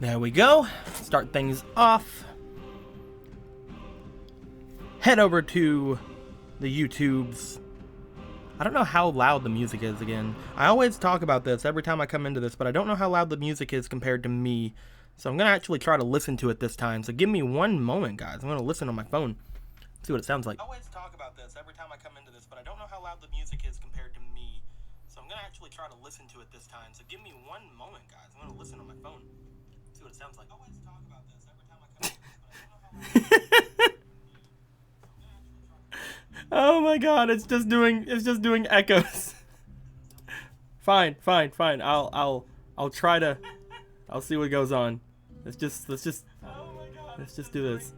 There we go. Start things off. Head over to the YouTubes. I don't know how loud the music is again. I always talk about this every time I come into this, but I don't know how loud the music is compared to me. So I'm going to actually try to listen to it this time. So give me one moment, guys. I'm going to listen on my phone. See what it sounds like. I always talk about this every time I come into this, but I don't know how loud the music is compared to me. So I'm going to actually try to listen to it this time. So give me one moment, guys. I'm going to listen on my phone. See what it sounds like. I always talk about this every time I come into this, but I don't know how loud Oh my god, it's just doing echoes. Fine. I'll try to see what goes on. Let's just do this.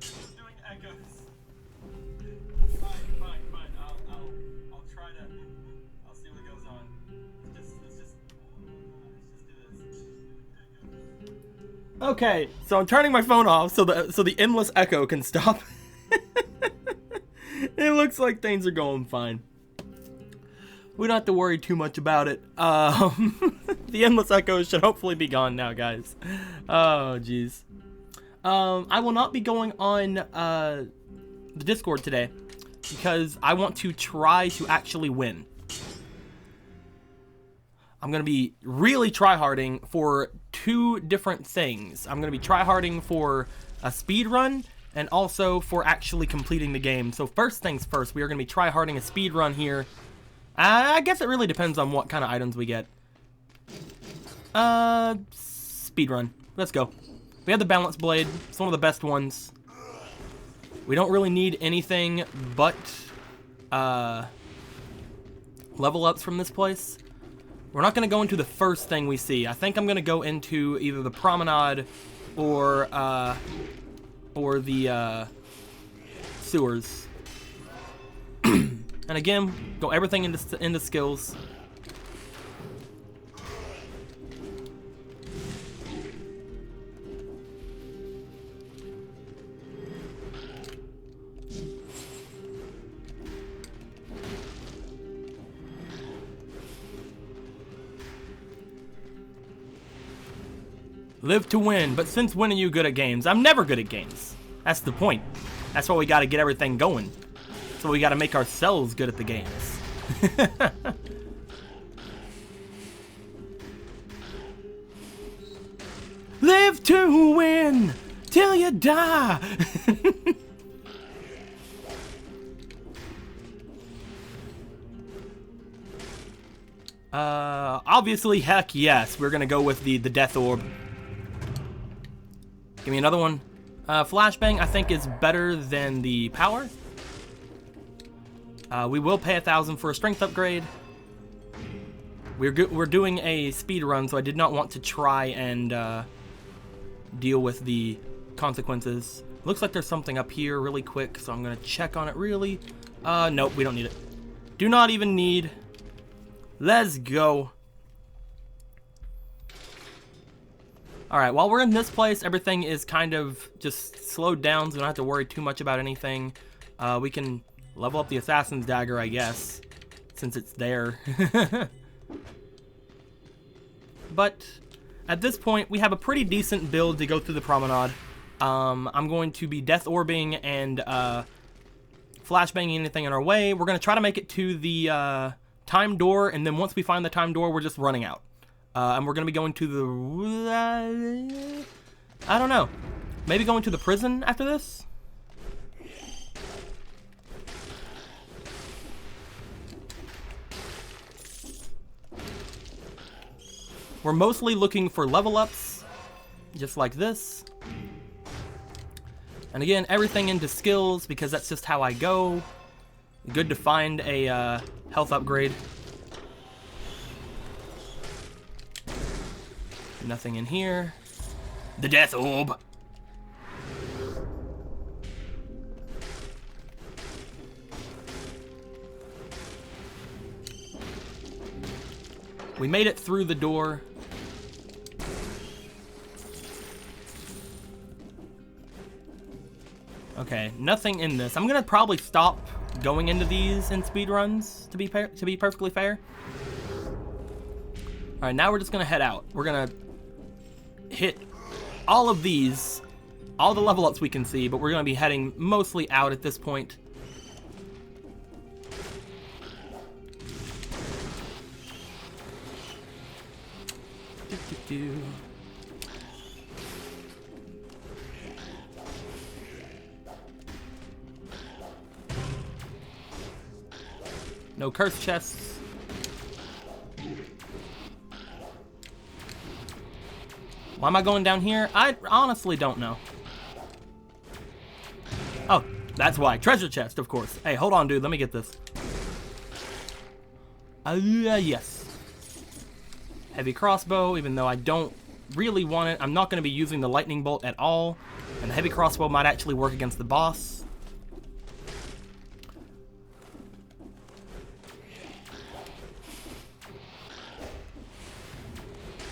Okay, so I'm turning my phone off so the endless echo can stop. It looks like things are going fine. We don't have to worry too much about it. The endless echoes should hopefully be gone now, guys. Oh, jeez. I will not be going on the Discord today because I want to try to actually win. I'm going to be really tryharding for two different things. I'm going to be tryharding for a speed run and also for actually completing the game. So first things first, we are going to be tryharding a speed run here. I guess it really depends on what kind of items we get. Speed run. Let's go. We have the balance blade. It's one of the best ones. We don't really need anything but level ups from this place. We're not going to go into the first thing we see. I think I'm going to go into either the promenade or the sewers. And again, go everything into skills. Live to win, but since when are you good at games? I'm never good at games. That's the point. That's why we gotta get everything going. So we gotta make ourselves good at the games. Live to win till you die. Obviously, heck yes, we're gonna go with the death orb. Give me another one. Flashbang, I think, is better than the power. We will pay 1,000 for a strength upgrade. We're doing a speed run, so I did not want to try and deal with the consequences. Looks like there's something up here really quick, so I'm gonna check on it really. Nope, we don't need it. Do not even need. Let's go. Alright, while we're in this place, everything is kind of just slowed down, so we don't have to worry too much about anything. We can level up the Assassin's Dagger, I guess, since it's there. But at this point, we have a pretty decent build to go through the promenade. I'm going to be death orbing and flashbanging anything in our way. We're going to try to make it to the time door, and then once we find the time door, we're just running out. And we're going to be going to the... I don't know. Maybe going to the prison after this? We're mostly looking for level ups, just like this. And again, everything into skills, because that's just how I go. Good to find a health upgrade. Nothing in here. The death orb. We made it through the door. Okay, nothing in this. I'm gonna probably stop going into these in speedruns, to be perfectly fair. Alright, now we're just gonna head out. We're gonna hit all of these, all the level ups we can see, but we're going to be heading mostly out at this point. No curse chests. Why am I going down here? I honestly don't know. Oh, that's why. Treasure chest, of course. Hey, hold on, dude. Let me get this. Yes. Heavy crossbow, even though I don't really want it. I'm not going to be using the lightning bolt at all. And the heavy crossbow might actually work against the boss.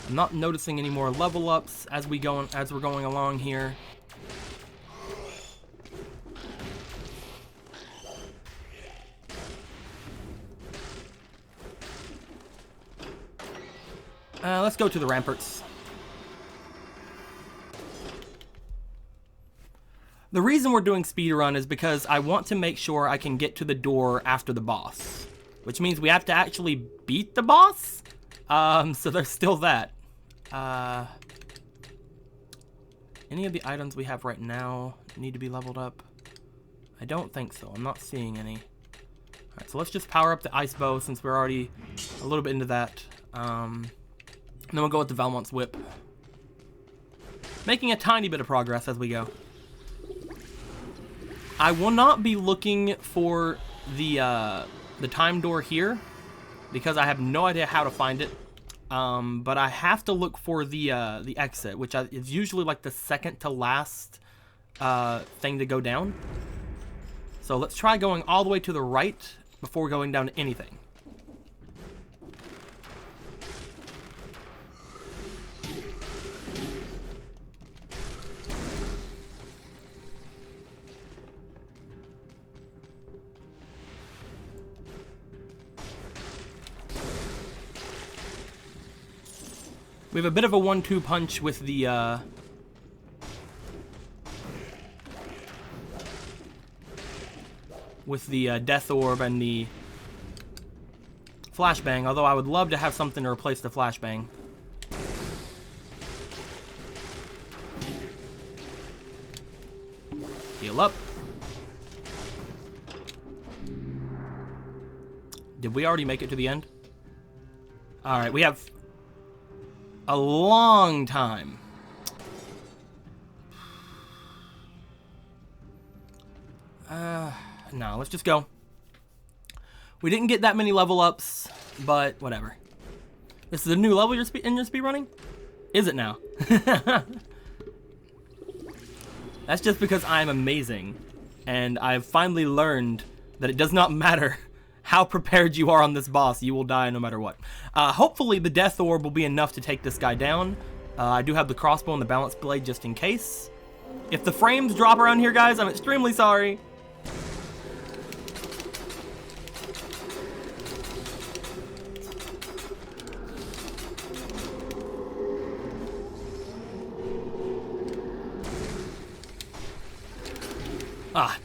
I'm not noticing any more level ups as we're going along here. Let's go to the ramparts. The reason we're doing speedrun is because I want to make sure I can get to the door after the boss, which means we have to actually beat the boss. So there's still that. Any of the items we have right now need to be leveled up? I don't think so. I'm not seeing any. Alright, so let's just power up the ice bow since we're already a little bit into that. And then we'll go with the Valmont's whip. Making a tiny bit of progress as we go. I will not be looking for the time door here because I have no idea how to find it. But I have to look for the exit, which is usually like the second to last thing to go down. So let's try going all the way to the right before going down to anything. We have a bit of a 1-2 punch with the Death Orb and the Flashbang, although I would love to have something to replace the Flashbang. Heal up. Did we already make it to the end? Alright, we have a long time. No, let's just go. We didn't get that many level ups, but whatever. This is a new level in your speed running? Is it now? That's just because I'm amazing, and I've finally learned that it does not matter how prepared you are on this boss, you will die no matter what. Hopefully the Death Orb will be enough to take this guy down. I do have the crossbow and the balance blade just in case. If the frames drop around here, guys, I'm extremely sorry. Ah.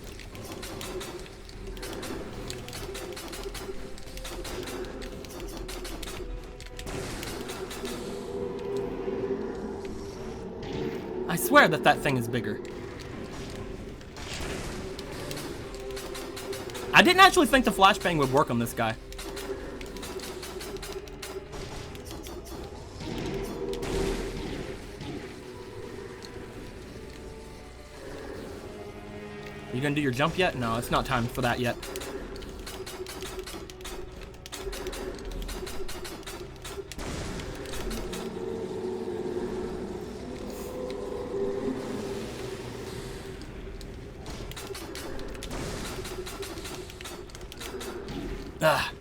I swear that thing is bigger. I didn't actually think the flashbang would work on this guy. You gonna do your jump yet? No, it's not time for that yet. Ah.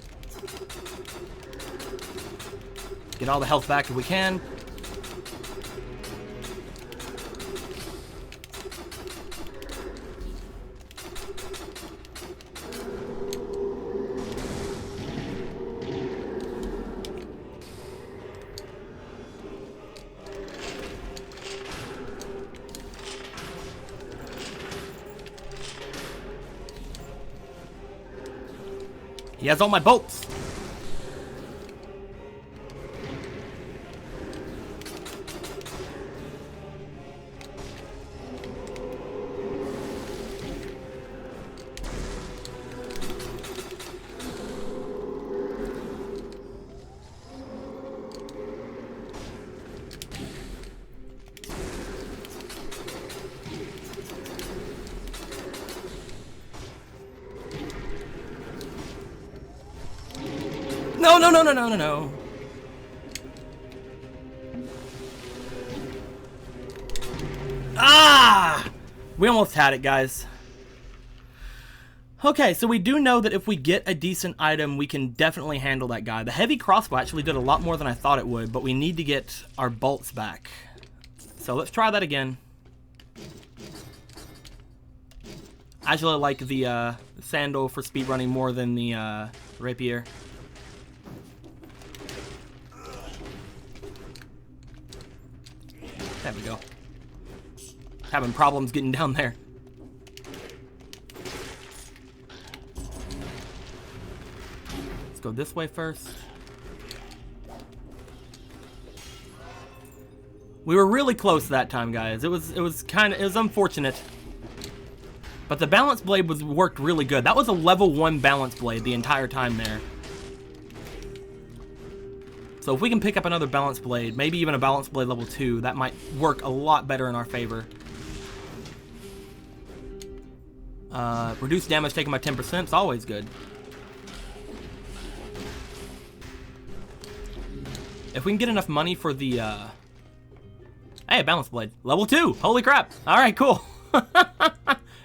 Get all the health back if we can. He has all my bolts. No, no, no, no, no, no, no. Ah! We almost had it, guys. Okay, so we do know that if we get a decent item, we can definitely handle that guy. The heavy crossbow actually did a lot more than I thought it would, but we need to get our bolts back. So let's try that again. I actually like the sandal for speedrunning more than the rapier. There we go. Having problems getting down there. Let's go this way first. We were really close that time, guys. It was unfortunate. But the balance blade worked really good. That was a level 1 balance blade the entire time there. So if we can pick up another balance blade, maybe even a balance blade level 2, that might work a lot better in our favor. Reduce damage taken by 10% is always good. If we can get enough money for the, hey, a balance blade. Level 2! Holy crap! Alright, cool.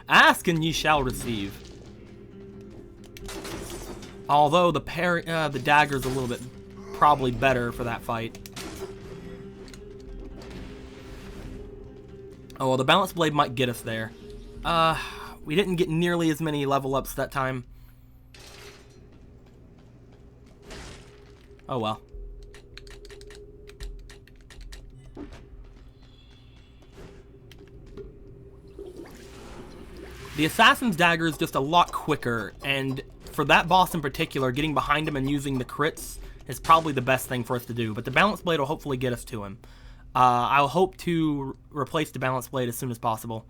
Ask and ye shall receive. Although the dagger's a little bit probably better for that fight. Oh, well, the balance blade might get us there. We didn't get nearly as many level ups that time. Oh well. The Assassin's Dagger is just a lot quicker, and for that boss in particular, getting behind him and using the crits is probably the best thing for us to do. But the Balance Blade will hopefully get us to him. I'll hope to replace the Balance Blade as soon as possible.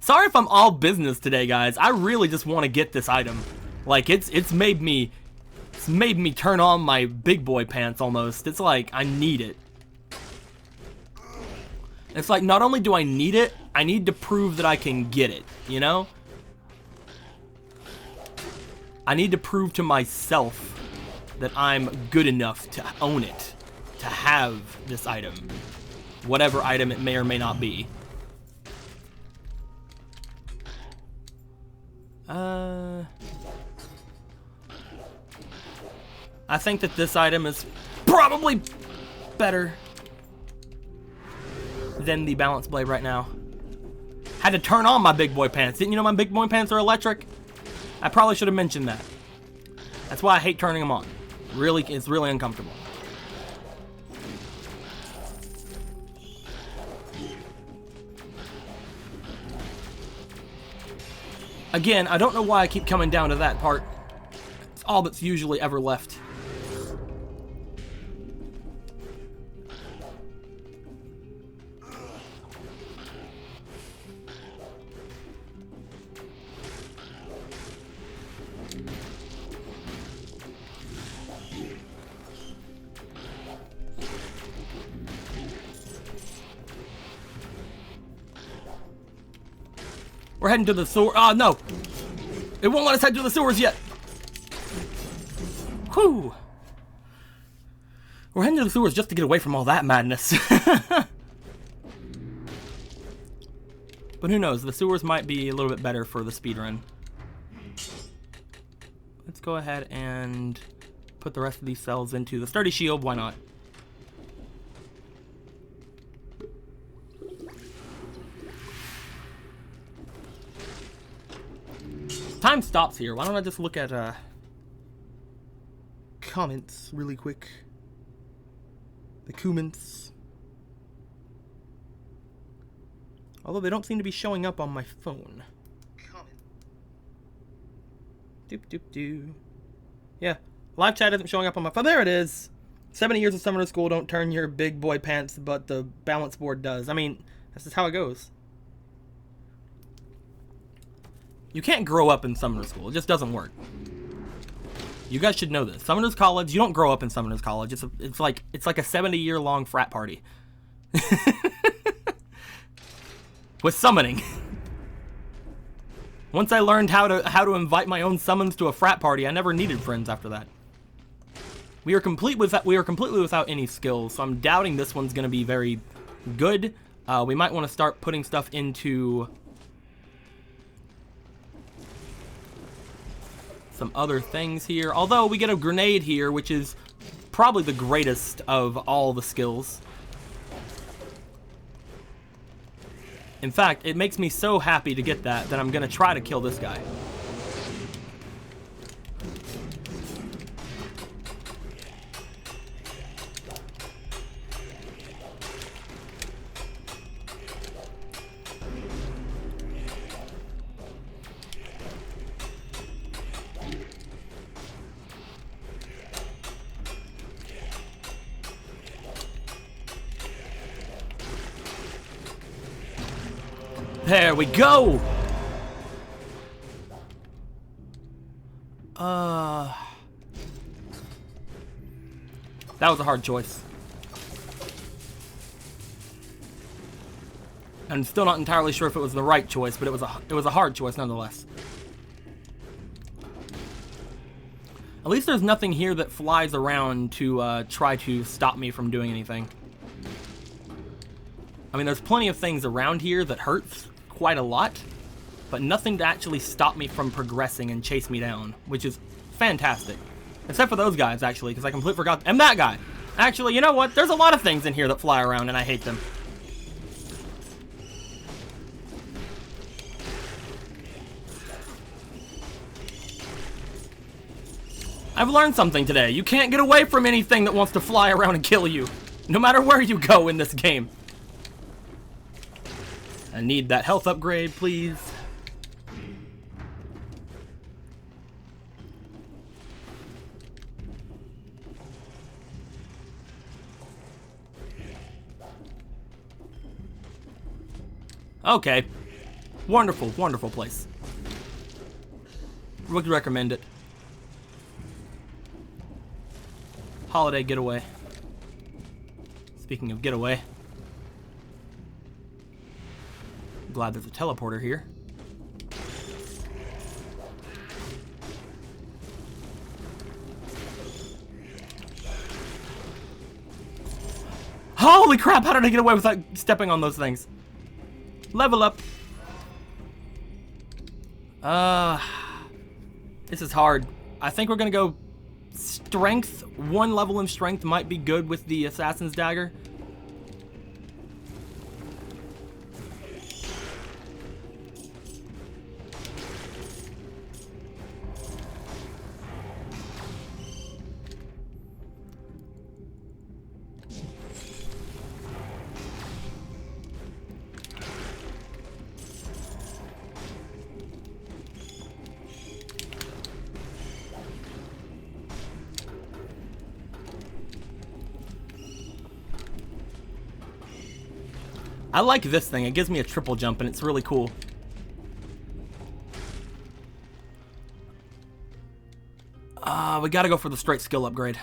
Sorry if I'm all business today, guys. I really just want to get this item. Like, it's made me turn on my big boy pants almost. It's like, I need it. It's like, not only do I need it, I need to prove that I can get it, you know? I need to prove to myself that I'm good enough to own it, to have this item. Whatever item it may or may not be. I think that this item is probably better than the balance blade right now. Had to turn on my big boy pants. Didn't you know my big boy pants are electric? I probably should have mentioned that. That's why I hate turning them on. Really, it's really uncomfortable. Again, I don't know why I keep coming down to that part. It's all that's usually ever left. We're heading to the sewer. Oh, no. It won't let us head to the sewers yet. Whew. We're heading to the sewers just to get away from all that madness. But who knows? The sewers might be a little bit better for the speedrun. Let's go ahead and put the rest of these cells into the sturdy shield. Why not? Time stops here. Why don't I just look at comments really quick? The comments. Although they don't seem to be showing up on my phone. Comment. Doop doop doo. Yeah. Live chat isn't showing up on my phone. There it is. 70 years of summoner school don't turn your big boy pants, but the balance board does. I mean, that's just how it goes. You can't grow up in summoner school. It just doesn't work. You guys should know this. Summoners College, you don't grow up in Summoners College. It's like a 70-year-long frat party. With summoning. Once I learned how to invite my own summons to a frat party, I never needed friends after that. We are completely without any skills, so I'm doubting this one's going to be very good. We might want to start putting stuff into some other things here. Although we get a grenade here, which is probably the greatest of all the skills. In fact, it makes me so happy to get that I'm going to try to kill this guy. There we go! That was a hard choice. I'm still not entirely sure if it was the right choice, but it was a hard choice nonetheless. At least there's nothing here that flies around to try to stop me from doing anything. I mean, there's plenty of things around here that hurts quite a lot, but nothing to actually stop me from progressing and chase me down, which is fantastic. Except for those guys, actually, because I completely forgot. And that guy. Actually, you know what? There's a lot of things in here that fly around, and I hate them. I've learned something today. You can't get away from anything that wants to fly around and kill you, no matter where you go in this game. I need that health upgrade, please. Okay. Wonderful, wonderful place. Would recommend it. Holiday getaway. Speaking of getaway. Glad there's a teleporter here. Holy crap, how did I get away without stepping on those things? Level up. This is hard. I think we're gonna go strength. One level in strength might be good with the assassin's dagger. I like this thing. It gives me a triple jump, and it's really cool. We gotta go for the straight skill upgrade.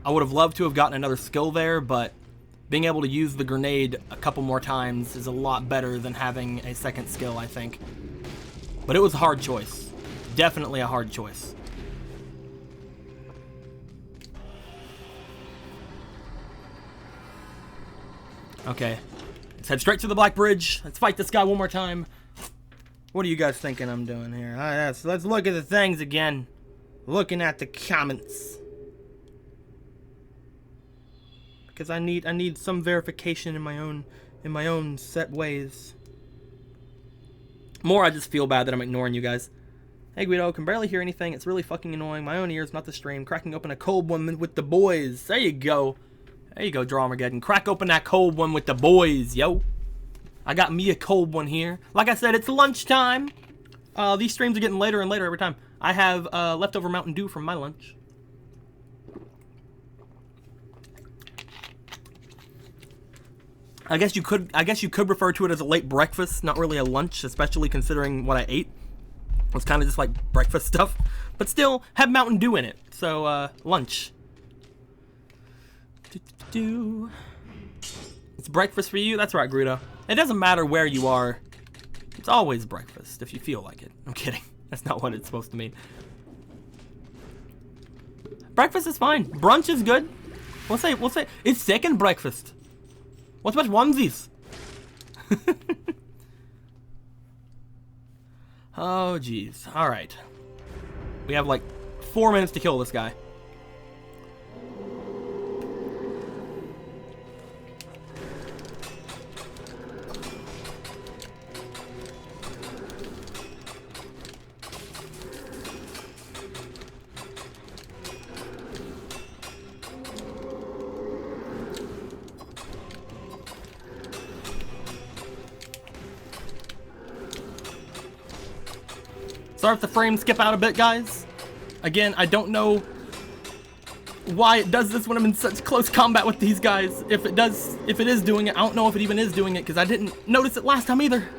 I would have loved to have gotten another skill there, but being able to use the grenade a couple more times is a lot better than having a second skill, I think. But it was a hard choice. Definitely a hard choice. Okay, let's head straight to the Black Bridge. Let's fight this guy one more time. What are you guys thinking I'm doing here? Let's look at the things again. Looking at the comments. Because I need some verification in my own set ways. More, I just feel bad that I'm ignoring you guys. Hey Guido, can barely hear anything. It's really fucking annoying. My own ears, not the stream. Cracking open a cold one with the boys. There you go. There you go, Drawmageddon. Crack open that cold one with the boys, yo. I got me a cold one here. Like I said, it's lunchtime. These streams are getting later and later every time. I have leftover Mountain Dew from my lunch. I guess you could refer to it as a late breakfast, not really a lunch, especially considering what I ate. It was kind of just like breakfast stuff, but still had Mountain Dew in it. So lunch. It's breakfast for you? That's right, Grudo. It doesn't matter where you are. It's always breakfast if you feel like it. I'm kidding. That's not what it's supposed to mean. Breakfast is fine. Brunch is good. We'll say it's second breakfast. What's much onesies? Oh, jeez. All right. We have like 4 minutes to kill this guy. Sorry if the frames skip out a bit, guys. Again, I don't know why it does this when I'm in such close combat with these guys. If it is doing it, I don't know if it even is doing it because I didn't notice it last time either.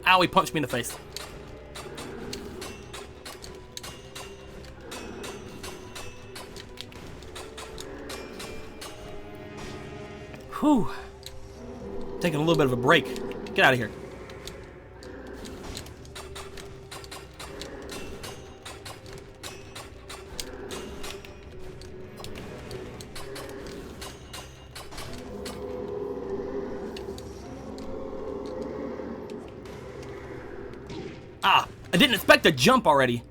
Ow, he punched me in the face. Whew. Taking a little bit of a break. Get out of here. Ah, I didn't expect to jump already.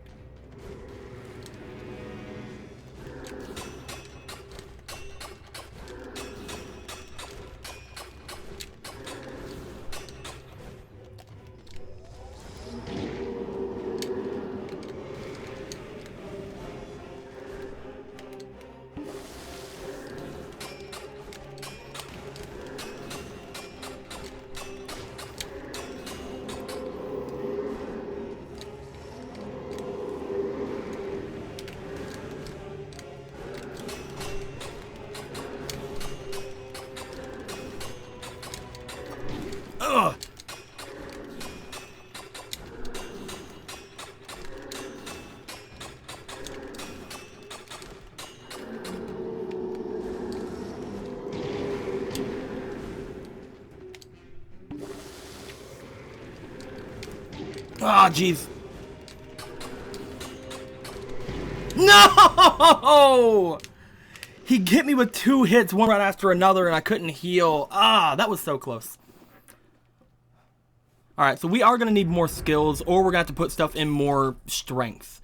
Ugh. Ah, jeez. No! He hit me with 2 hits, one right after another, and I couldn't heal. Ah, that was so close. Alright, so we are going to need more skills, or we're going to have to put stuff in more strength.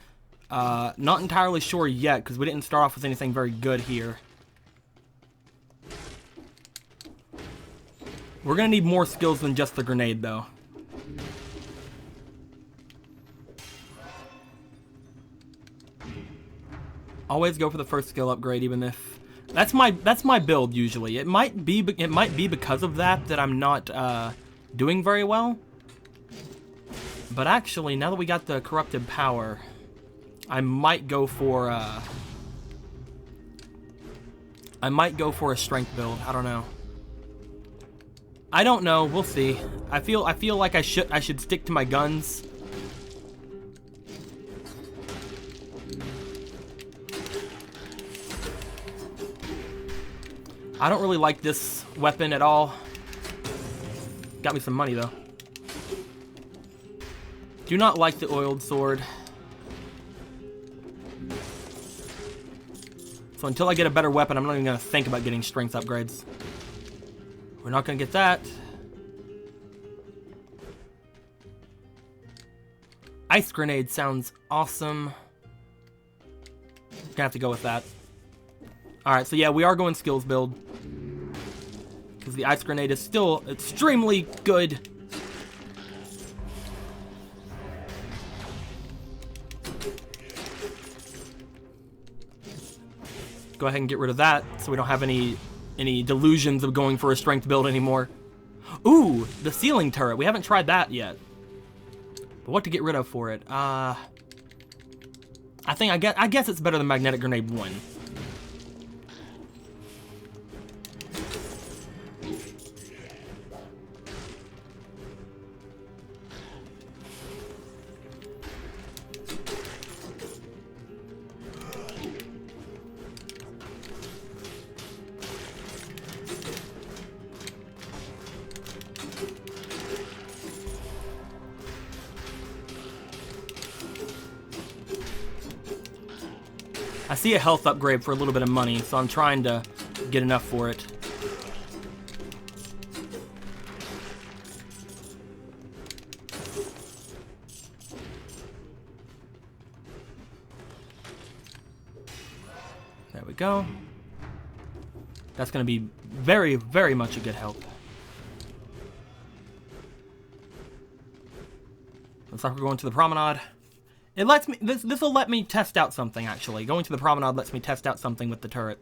Not entirely sure yet, because we didn't start off with anything very good here. We're going to need more skills than just the grenade, though. Always go for the first skill upgrade, even if... That's my build, usually. It might be because of that I'm not doing very well. But actually, now that we got the corrupted power, I might go for a strength build. I don't know. I don't know. We'll see. I feel like I should stick to my guns. I don't really like this weapon at all. Got me some money though. Do not like the oiled sword. So until I get a better weapon, I'm not even going to think about getting strength upgrades. We're not going to get that. Ice grenade sounds awesome. Gonna have to go with that. Alright, so yeah, we are going skills build. Because the ice grenade is still extremely good. Go ahead and get rid of that so we don't have any delusions of going for a strength build anymore. Ooh, the ceiling turret. We haven't tried that yet. But what to get rid of for it? I guess it's better than Magnetic Grenade 1. I see a health upgrade for a little bit of money, so I'm trying to get enough for it. There we go. That's going to be very, very much a good help. Looks like we're going to the promenade. It lets me, this will let me test out something, actually. Going to the promenade lets me test out something with the turret.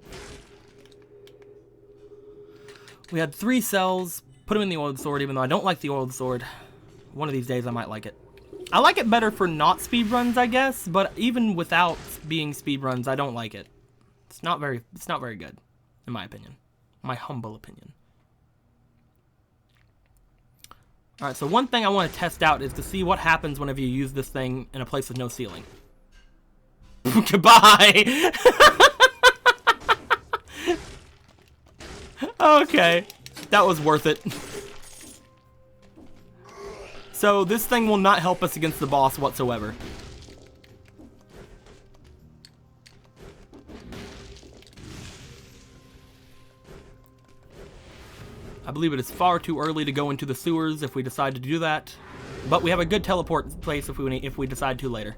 We had 3 cells, put them in the oiled sword, even though I don't like the oiled sword. One of these days I might like it. I like it better for not speedruns, I guess, but even without being speedruns, I don't like it. It's not very good, in my opinion. My humble opinion. Alright, so one thing I want to test out is to see what happens whenever you use this thing in a place with no ceiling. Goodbye! Okay, that was worth it. So this thing will not help us against the boss whatsoever. I believe it is far too early to go into the sewers if we decide to do that, but we have a good teleport place if we decide to later.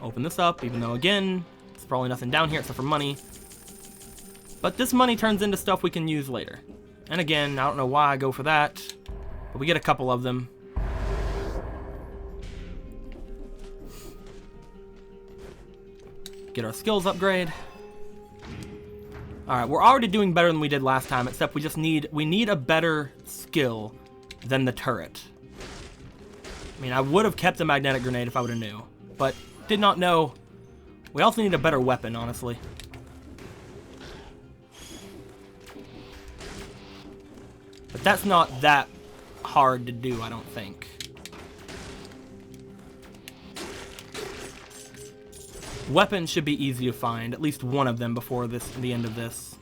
Open this up, even though again, there's probably nothing down here except for money. But this money turns into stuff we can use later. And again, I don't know why I go for that, but we get a couple of them. Get our skills upgrade. Alright, we're already doing better than we did last time, except we need a better skill than the turret. I mean, I would have kept the magnetic grenade if I would have knew, but did not know. We also need a better weapon, honestly. But that's not that hard to do, I don't think. Weapons should be easy to find, at least one of them before the end of this.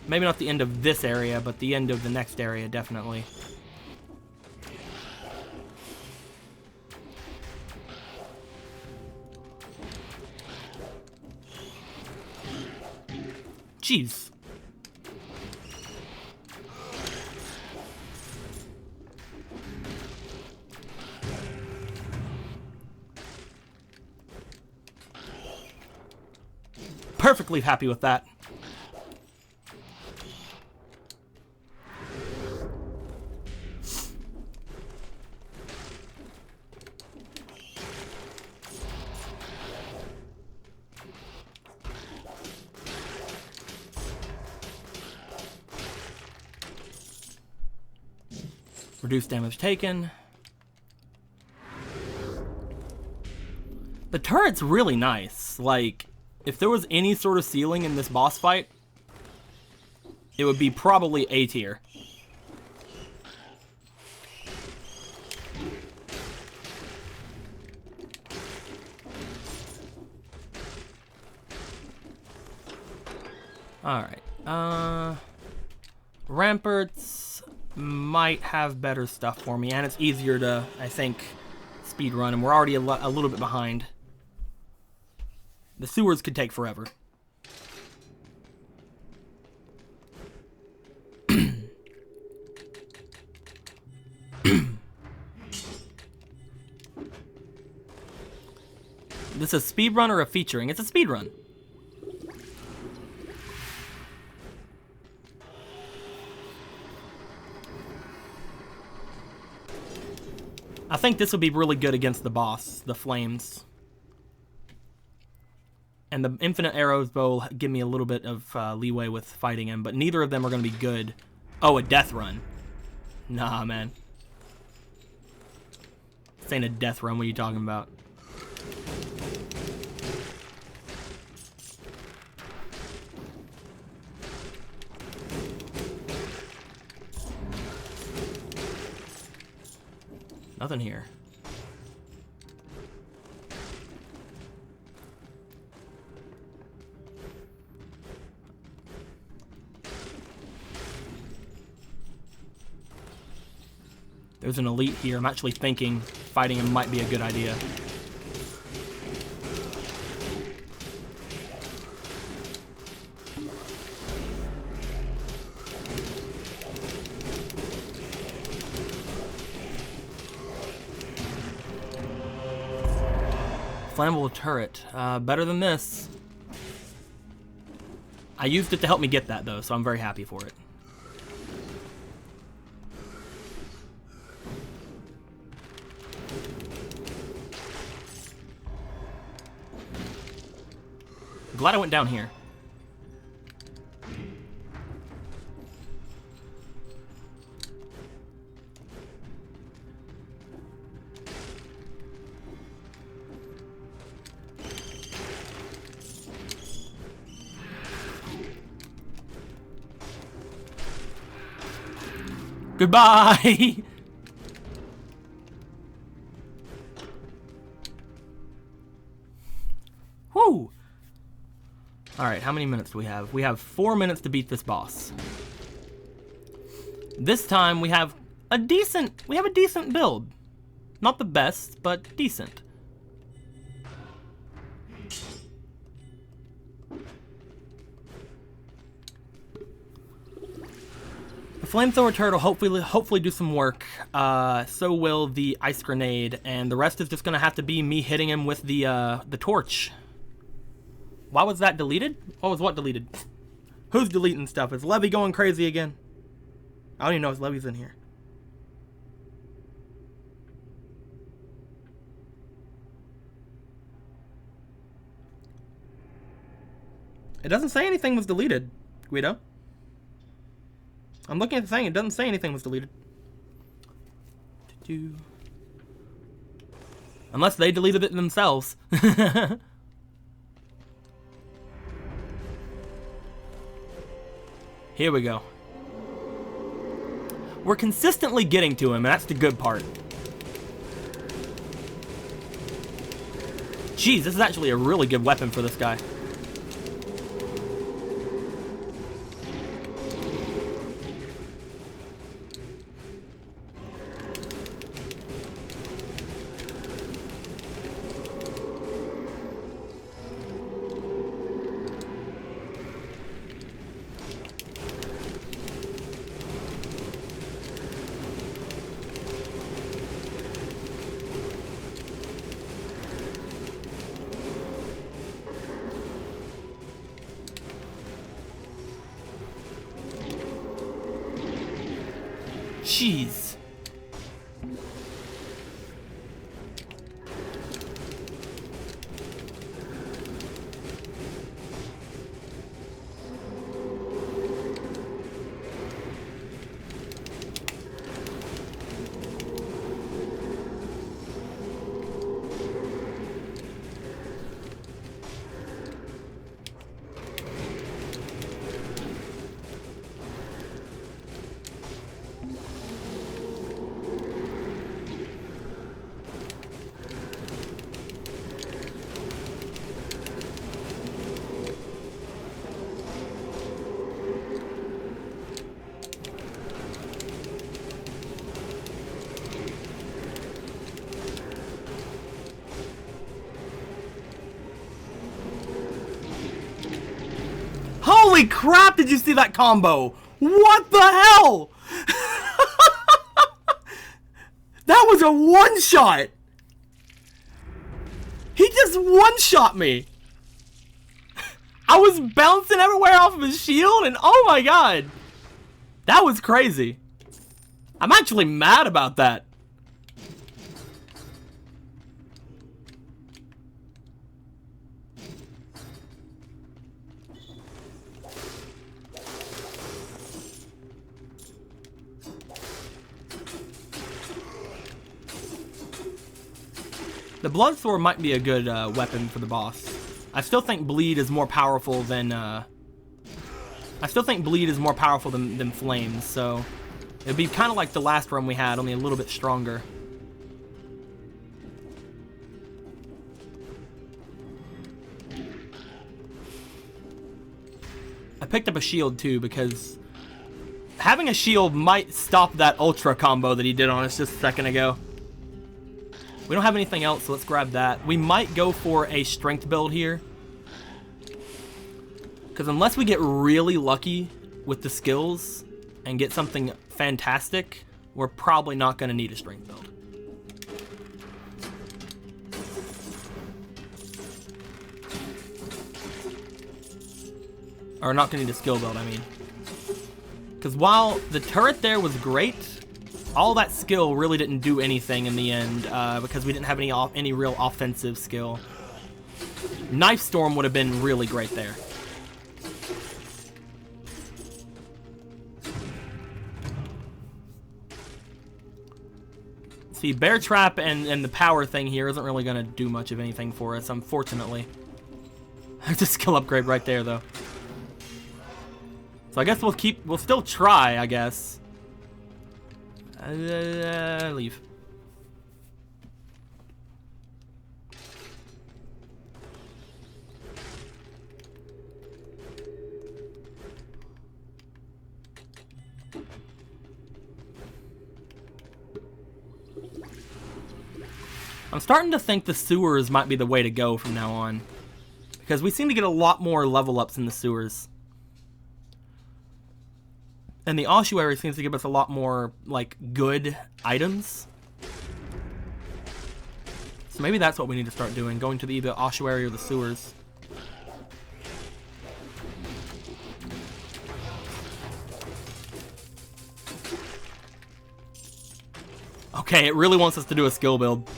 Maybe not the end of this area, but the end of the next area, definitely. Jeez. Perfectly happy with that. Reduce damage taken. The turret's really nice. Like, if there was any sort of ceiling in this boss fight, it would be probably A tier. Alright, ramparts might have better stuff for me, and it's easier to, I think, speedrun, and we're already a little bit behind. The sewers could take forever. This is a speedrun or a featuring? It's a speedrun. I think this would be really good against the boss, the flames. And the infinite arrows will give me a little bit of leeway with fighting him, but neither of them are going to be good. Oh, a death run. Nah, man. This ain't a death run. What are you talking about? Nothing here. There's an elite here. I'm actually thinking fighting him might be a good idea. Flammable turret. Better than this. I used it to help me get that, though, so I'm very happy for it. Glad I went down here. Goodbye! Whew! Alright, how many minutes do we have? We have 4 minutes to beat this boss. This time we have a decent build. Not the best, but decent. The flamethrower turret will hopefully do some work. So will the ice grenade, and the rest is just gonna have to be me hitting him with the torch. Why was that deleted? What was what deleted? Who's deleting stuff? Is Levy going crazy again? I don't even know if Levy's in here. It doesn't say anything was deleted, Guido. I'm looking at the thing. It doesn't say anything was deleted. Unless they deleted it themselves. Here we go. We're consistently getting to him, and that's the good part. Jeez, this is actually a really good weapon for this guy. Jeez. Holy crap, did you see that combo? What the hell? That was a one-shot. He just one-shot me. I was bouncing everywhere off of his shield, and oh my god. That was crazy. I'm actually mad about that. The blood sword might be a good weapon for the boss. I still think bleed is more powerful than than flames, so it'd be kind of like the last run we had, only a little bit stronger. I picked up a shield too because having a shield might stop that ultra combo that he did on us just a second ago. We don't have anything else, so let's grab that. We might go for a strength build here, because unless we get really lucky with the skills and get something fantastic, we're probably not going to need a strength build. Or not going to need a skill build, I mean. Because while the turret there was great, all that skill really didn't do anything in the end, because we didn't have any real offensive skill. Knife Storm would have been really great there. See, Bear Trap and the power thing here isn't really going to do much of anything for us, unfortunately. There's a skill upgrade right there, though. So I guess we'll still try, I guess. Leave. I'm starting to think the sewers might be the way to go from now on, because we seem to get a lot more level ups in the sewers. And the ossuary seems to give us a lot more, like, good items. So maybe that's what we need to start doing, going to either the ossuary or the sewers. Okay, it really wants us to do a skill build.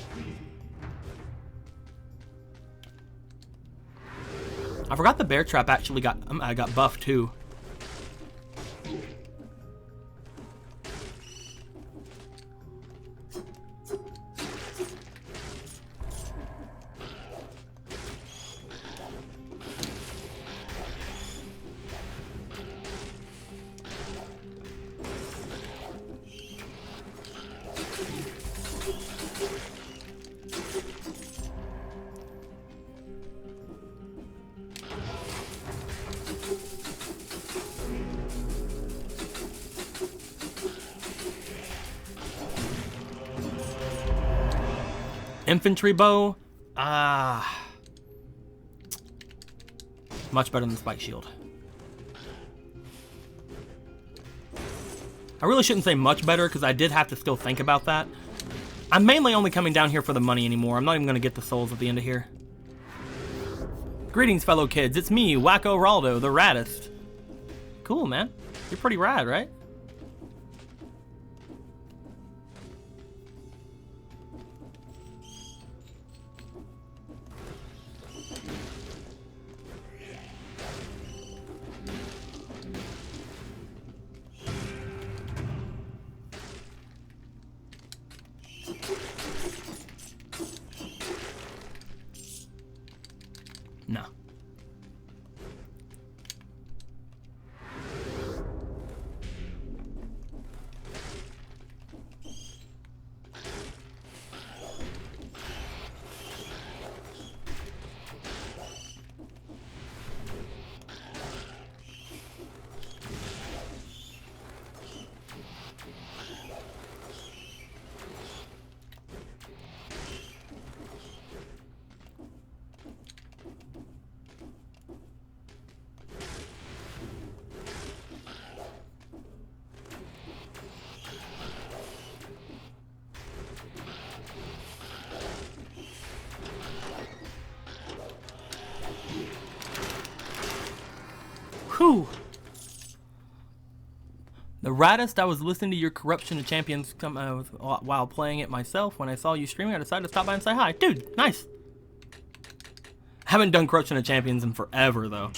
I forgot the bear trap actually got buffed too. Infantry bow, much better than the spike shield. I really shouldn't say much better, because I did have to still think about that. I'm mainly only coming down here for the money anymore. I'm not even going to get the souls at the end of here. Greetings, fellow kids. It's me, Wacko Raldo, the raddest. Cool, man. You're pretty rad, right? No. Whew. The raddest, I was listening to your Corruption of Champions while playing it myself. When I saw you streaming, I decided to stop by and say hi. Dude, nice. Haven't done Corruption of Champions in forever, though.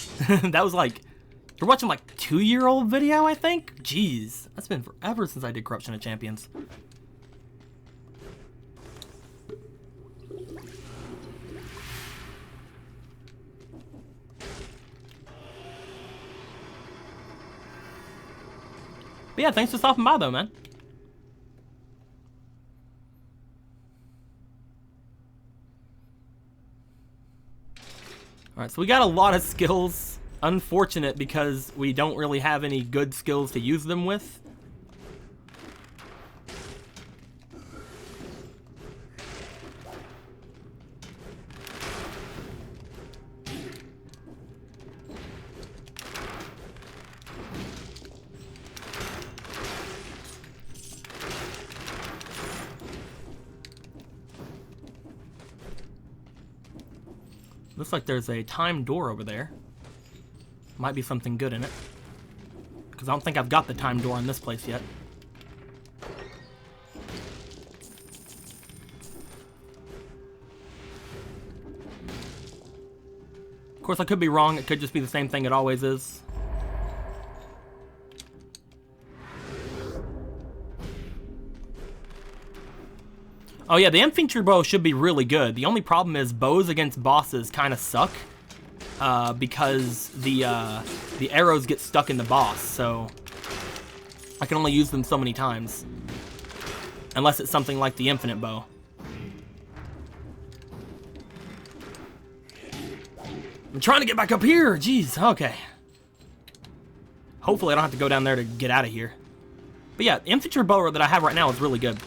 That was like, you're watching like 2-year-old video, I think? Jeez, that's been forever since I did Corruption of Champions. But yeah, thanks for stopping by, though, man. Alright, so we got a lot of skills. Unfortunate because we don't really have any good skills to use them with. Looks like there's a timed door over there. Might be something good in it. Because I don't think I've got the timed door in this place yet. Of course, I could be wrong. It could just be the same thing it always is. Oh yeah, the infantry bow should be really good. The only problem is bows against bosses kind of suck because the arrows get stuck in the boss, so I can only use them so many times. Unless it's something like the infinite bow. I'm trying to get back up here! Jeez, okay. Hopefully I don't have to go down there to get out of here. But yeah, the infantry bow that I have right now is really good.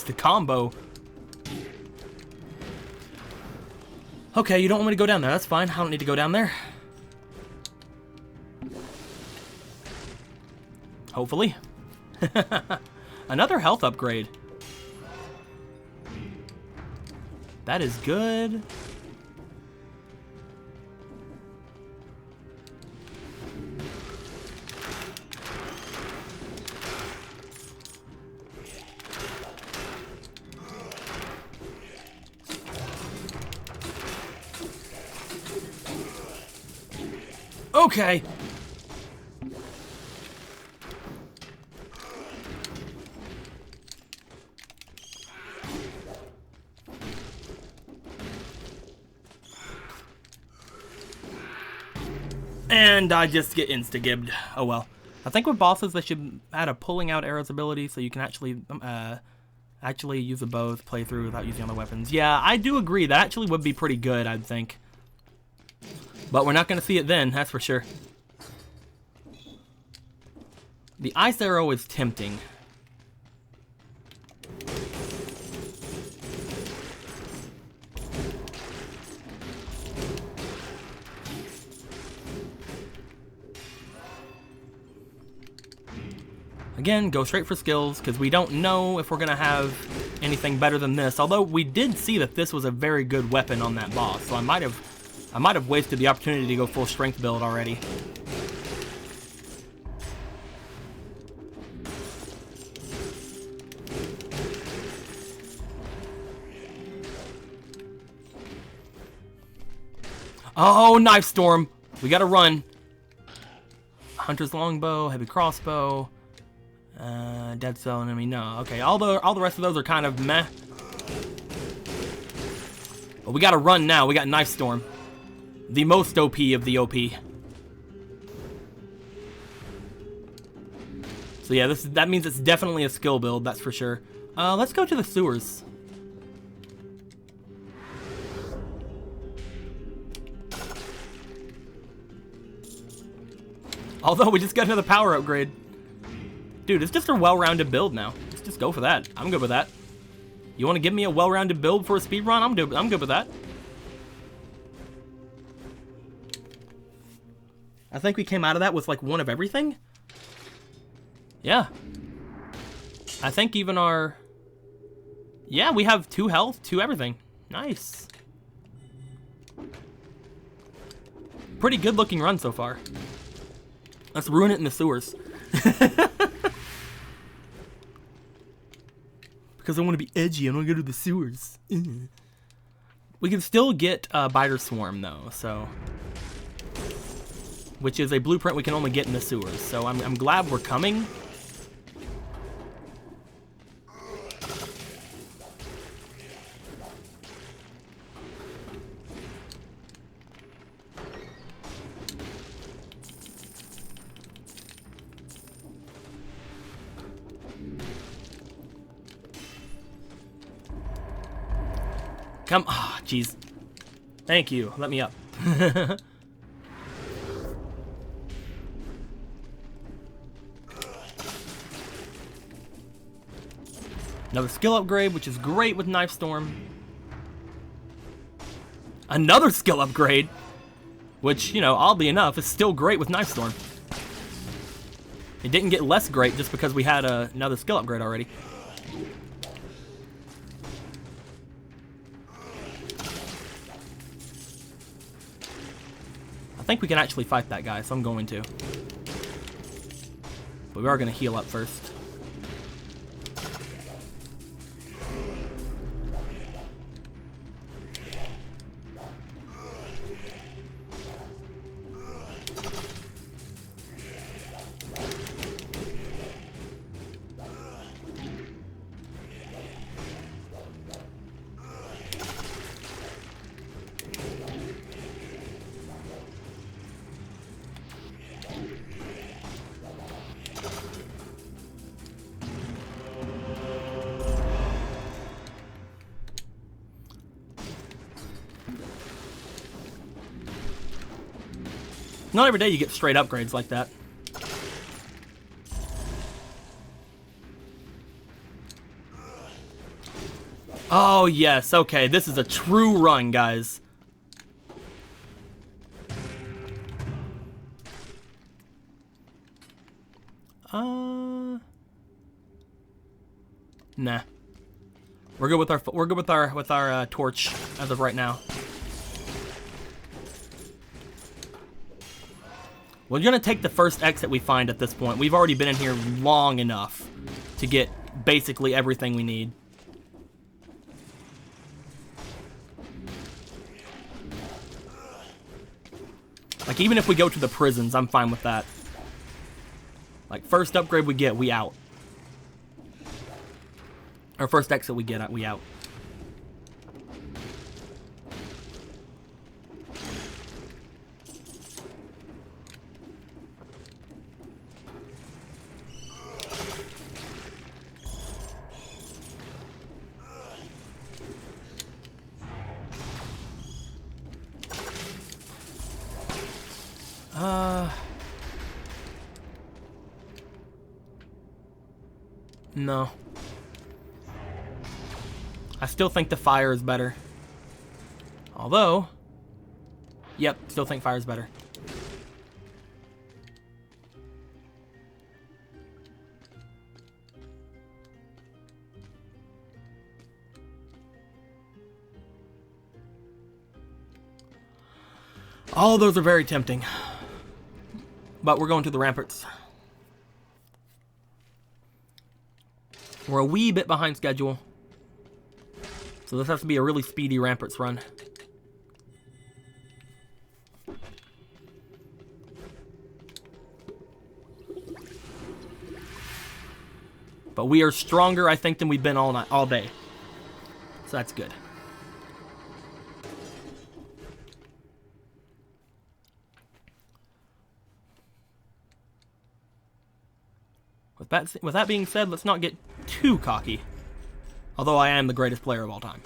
The combo. Okay, you don't want me to go down there. That's fine. I don't need to go down there. Hopefully. Another health upgrade. That is good. Okay. And I just get insta-gibbed. Oh well. I think with bosses they should add a pulling out arrows ability so you can actually use a bow to play through without using other weapons. Yeah, I do agree. That actually would be pretty good, I'd think. But we're not going to see it then, that's for sure. The ice arrow is tempting. Again, go straight for skills, because we don't know if we're going to have anything better than this. Although we did see that this was a very good weapon on that boss, so I might have wasted the opportunity to go full strength build already. Oh, knife storm. We gotta run. Hunter's longbow, heavy crossbow, dead cell enemy. No, okay. All the rest of those are kind of meh. But we gotta run now. We got knife storm, the most OP of the OP. So yeah, that means it's definitely a skill build. That's for sure. Let's go to the sewers. Although we just got another power upgrade. Dude, it's just a well-rounded build now. Let's just go for that. I'm good with that. You want to give me a well-rounded build for a speedrun? I'm good with that. I think we came out of that with like one of everything. Yeah. I think even our... Yeah, we have 2 health, 2 everything. Nice. Pretty good looking run so far. Let's ruin it in the sewers. Because I want to be edgy, I don't go to the sewers. We can still get Biter Swarm though, so... Which is a blueprint we can only get in the sewers. So I'm glad we're coming. Come, ah, oh, jeez. Thank you. Let me up. Another skill upgrade, which is great with Knife Storm. Another skill upgrade, which, you know, oddly enough, is still great with Knife Storm. It didn't get less great just because we had another skill upgrade already. I think we can actually fight that guy, so I'm going to. But we are going to heal up first. Not every day you get straight upgrades like that. Oh, yes. Okay, this is a true run, guys. Nah. We're good with our torch as of right now. We're gonna take the first exit we find at this point. We've already been in here long enough to get basically everything we need. Like, even if we go to the prisons, I'm fine with that. Like, first upgrade we get, we out. Or first exit we get, we out. No. I still think the fire is better. Although, yep, still think fire is better. All of those are very tempting. But we're going to the ramparts. We're a wee bit behind schedule. So this has to be a really speedy ramparts run. But we are stronger, I think, than we've been all day. So that's good. With that being said, let's not get too cocky. Although I am the greatest player of all time.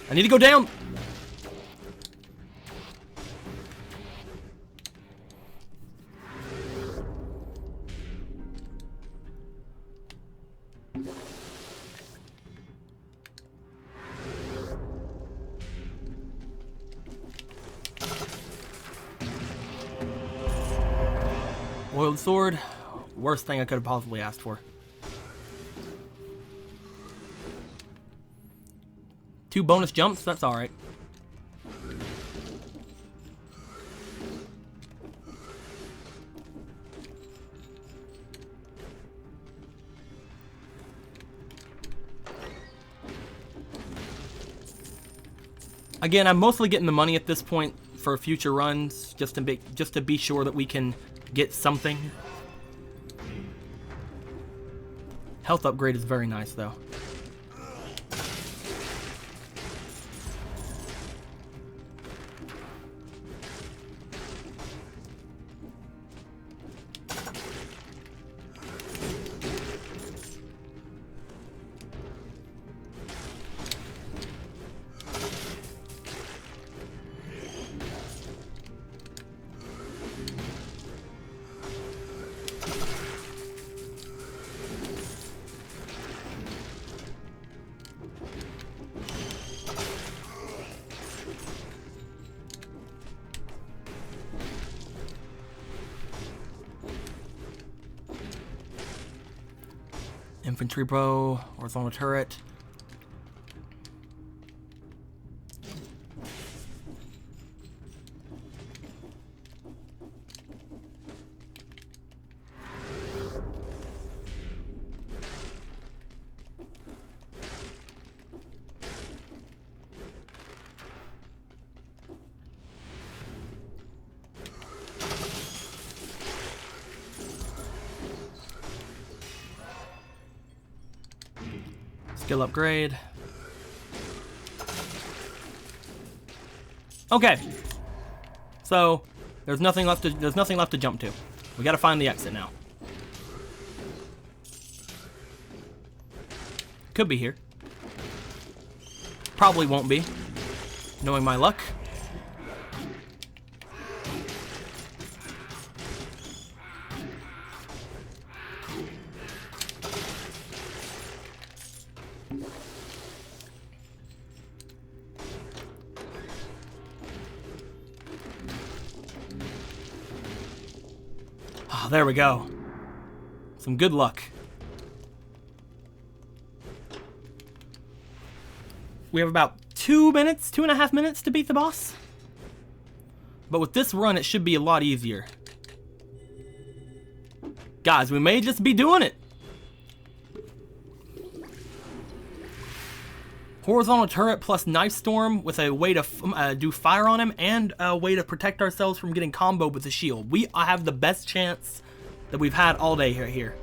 I need to go down. Oiled sword, worst thing I could have possibly asked for. 2 bonus jumps, that's alright. Again, I'm mostly getting the money at this point for future runs, just to be sure that we can get something. Health upgrade is very nice, though. Infantry bow, horizontal turret. Skill upgrade. Okay. So there's nothing left to jump to. We gotta find the exit now. Could be here. Probably won't be, knowing my luck. Oh, there we go. Some good luck. We have about 2.5 minutes to beat the boss. But with this run, it should be a lot easier. Guys, we may just be doing it. Horizontal turret plus knife storm with a way to do fire on him and a way to protect ourselves from getting comboed with the shield. We have the best chance that we've had all day here.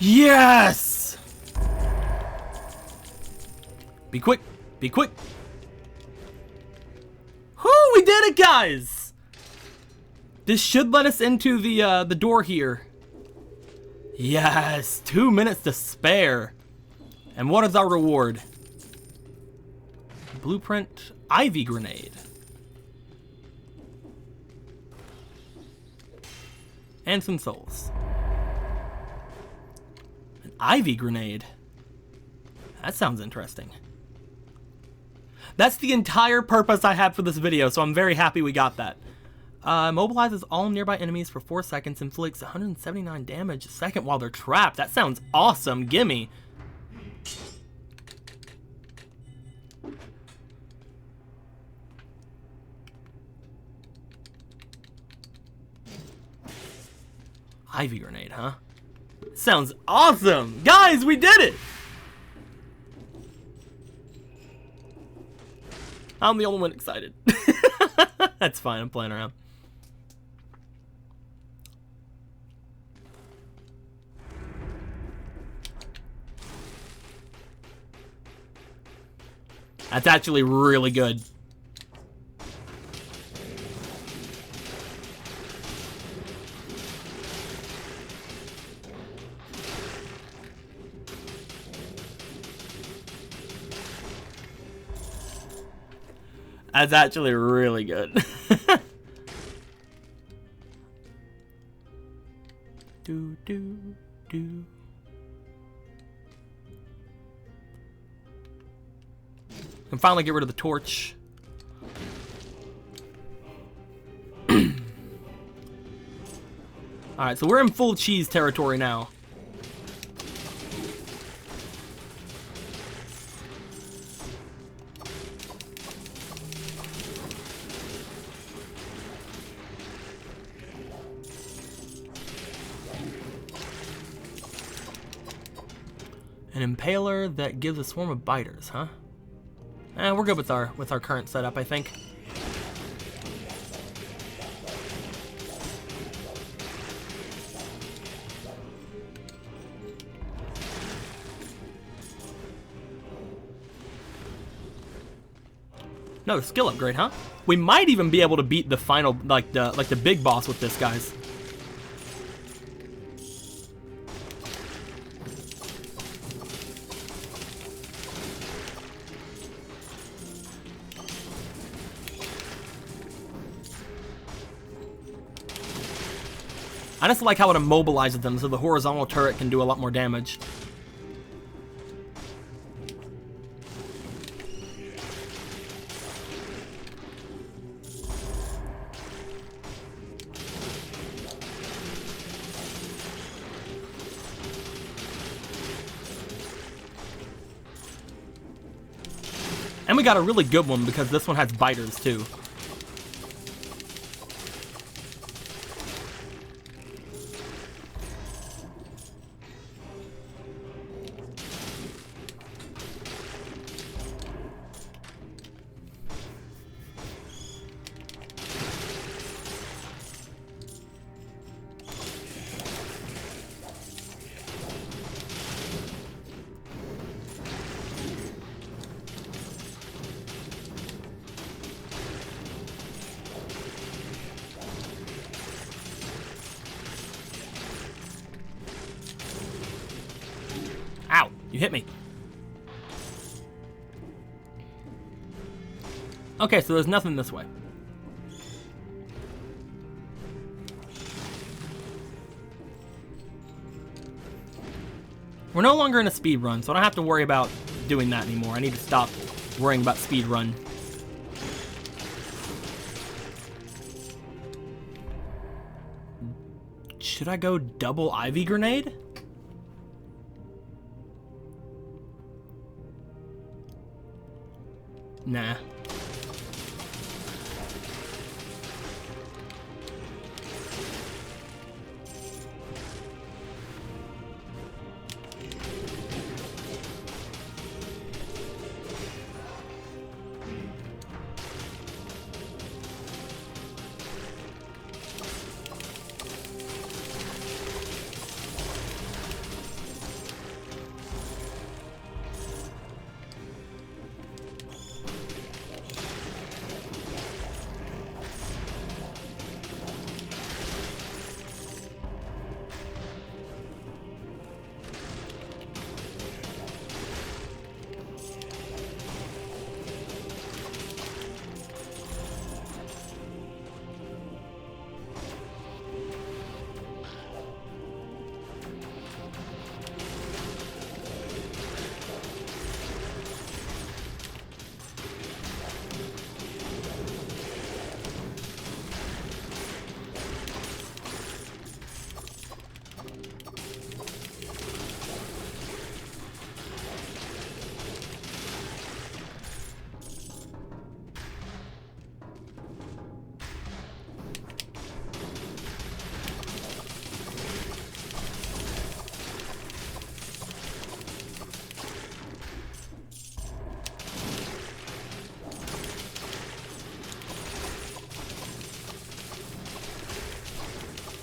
Yes! Be quick. Be quick. Whoo, we did it, guys! This should let us into the door here. Yes, 2 minutes to spare. And what is our reward? Blueprint Ivy Grenade. And some souls. An Ivy Grenade. That sounds interesting. That's the entire purpose I had for this video, so I'm very happy we got that. Mobilizes all nearby enemies for 4 seconds, inflicts 179 damage a second while they're trapped. That sounds awesome. Gimme. Ivy Grenade, huh? Sounds awesome! Guys, we did it! I'm the only one excited. That's fine, I'm playing around. That's actually really good. That's actually really good. Do, do, do. And finally get rid of the torch. Alright, so we're in full cheese territory now. An impaler that gives a swarm of biters, huh? We're good with our current setup, I think. Another skill upgrade, huh? We might even be able to beat the final, like the big boss with this, guys. I just like how it immobilizes them so the horizontal turret can do a lot more damage. And we got a really good one because this one has biters too. Ow, you hit me. Okay, so there's nothing this way. We're no longer in a speed run, so I don't have to worry about doing that anymore. I need to stop worrying about speed run. Should I go double Ivy Grenade? Nah.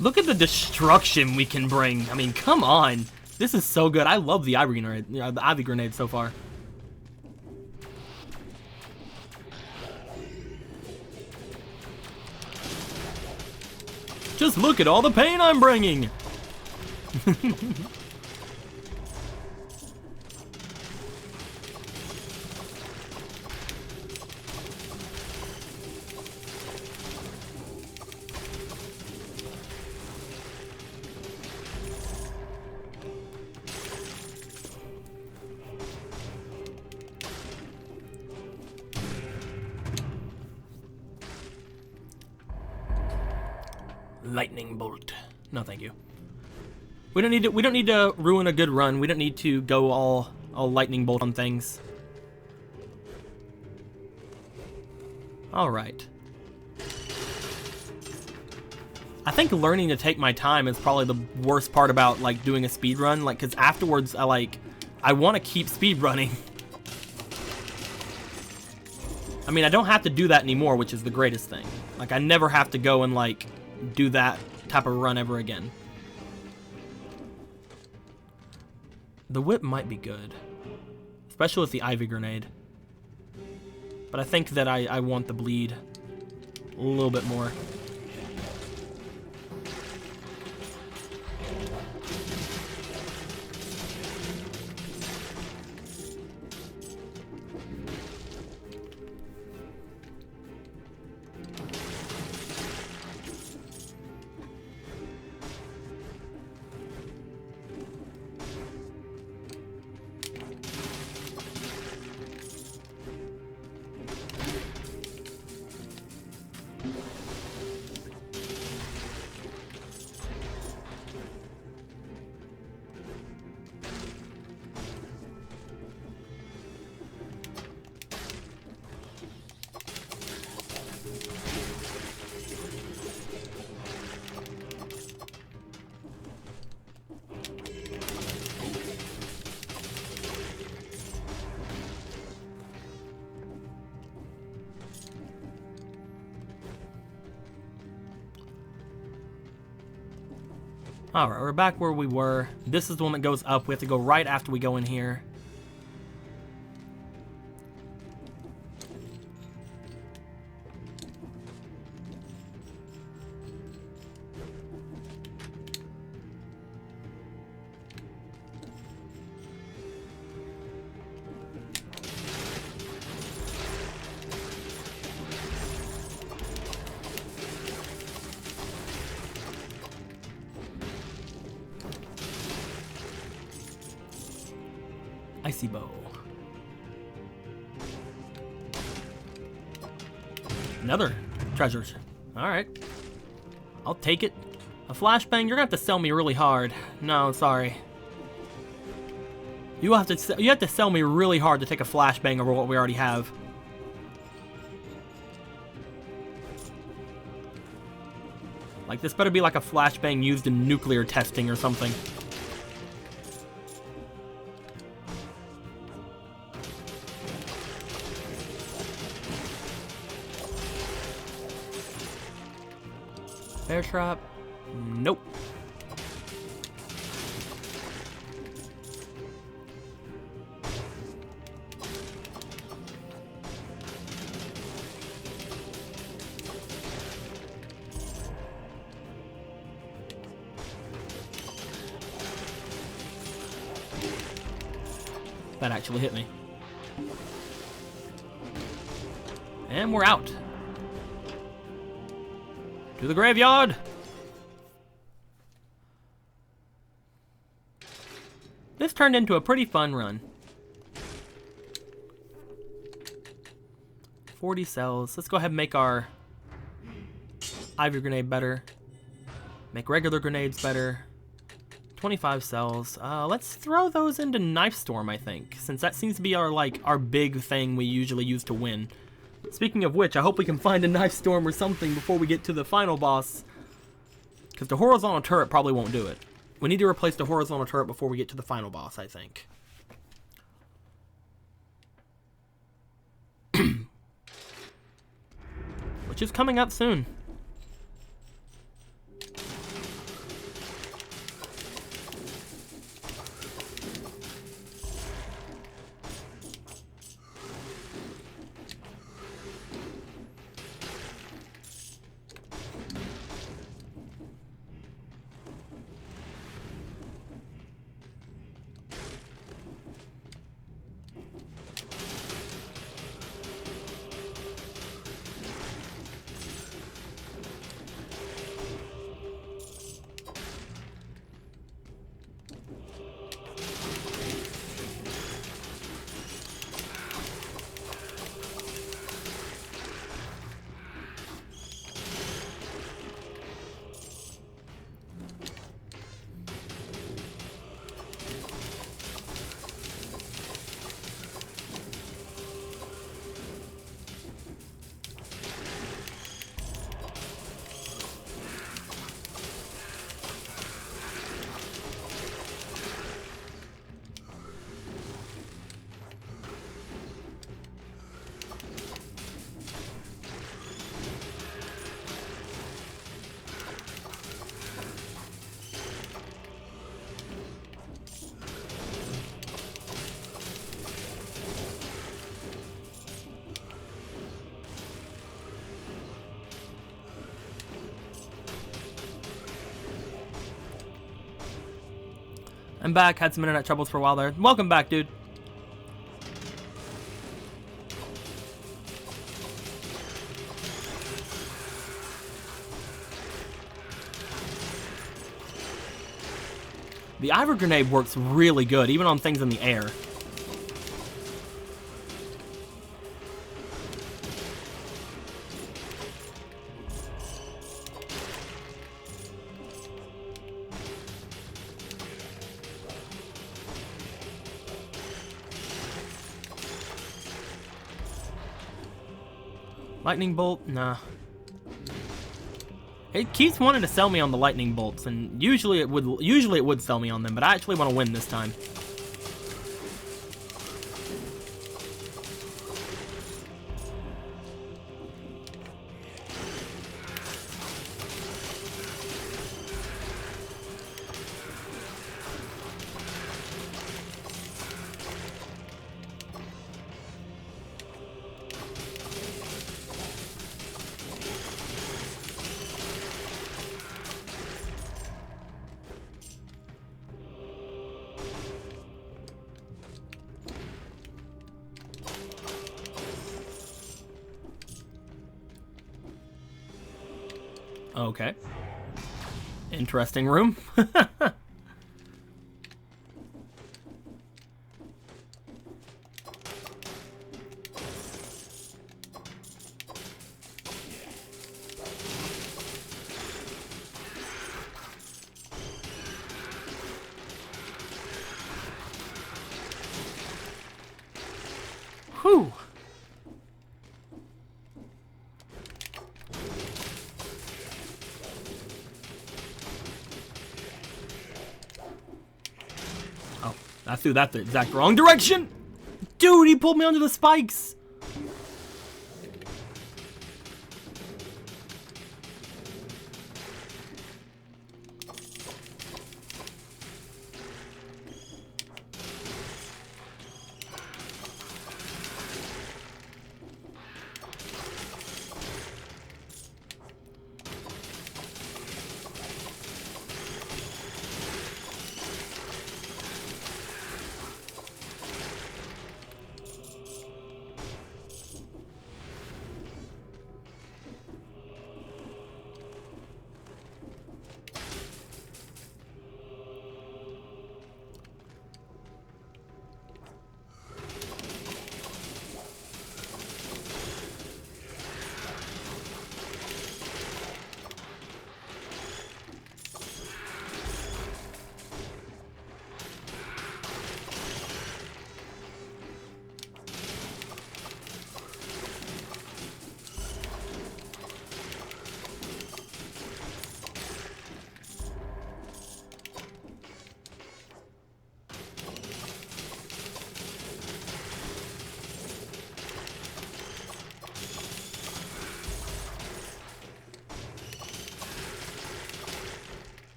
Look at the destruction we can bring. I mean, come on. This is so good. I love the Ivy Grenade so far. Just look at all the pain I'm bringing. Lightning bolt. No, thank you. We don't need to ruin a good run. We don't need to go all lightning bolt on things. All right. I think learning to take my time is probably the worst part about like doing a speed run. Like, cause afterwards I want to keep speed running. I mean, I don't have to do that anymore, which is the greatest thing. Like, I never have to go and like do that type of run ever again. The whip might be good, especially with the ivy grenade. But I think that I want the bleed a little bit more. Alright, we're back where we were. This is the one that goes up. We have to go right after we go in here. Icy bow. Another treasure. Alright. I'll take it. A flashbang? You're gonna have to sell me really hard. No, sorry. You have to sell me really hard to take a flashbang over what we already have. Like, this better be like a flashbang used in nuclear testing or something. Bear trap? Nope. That actually hit me. And we're out. To the graveyard! This turned into a pretty fun run. 40 cells. Let's go ahead and make our ivy grenade better. Make regular grenades better. 25 cells. Let's throw those into Knife Storm, I think, since that seems to be our big thing we usually use to win. Speaking of which, I hope we can find a Knife Storm or something before we get to the final boss, because the horizontal turret probably won't do it. We need to replace the horizontal turret before we get to the final boss, I think. Which is coming up soon. I'm back. Had some internet troubles for a while there. Welcome back, dude. The Ivor Grenade works really good, even on things in the air. Lightning bolt? Nah. It keeps wanting to sell me on the lightning bolts, and usually it would sell me on them, but I actually want to win this time. Okay. Interesting room. Whew. Oh, I threw that the exact wrong direction! Dude, he pulled me onto the spikes!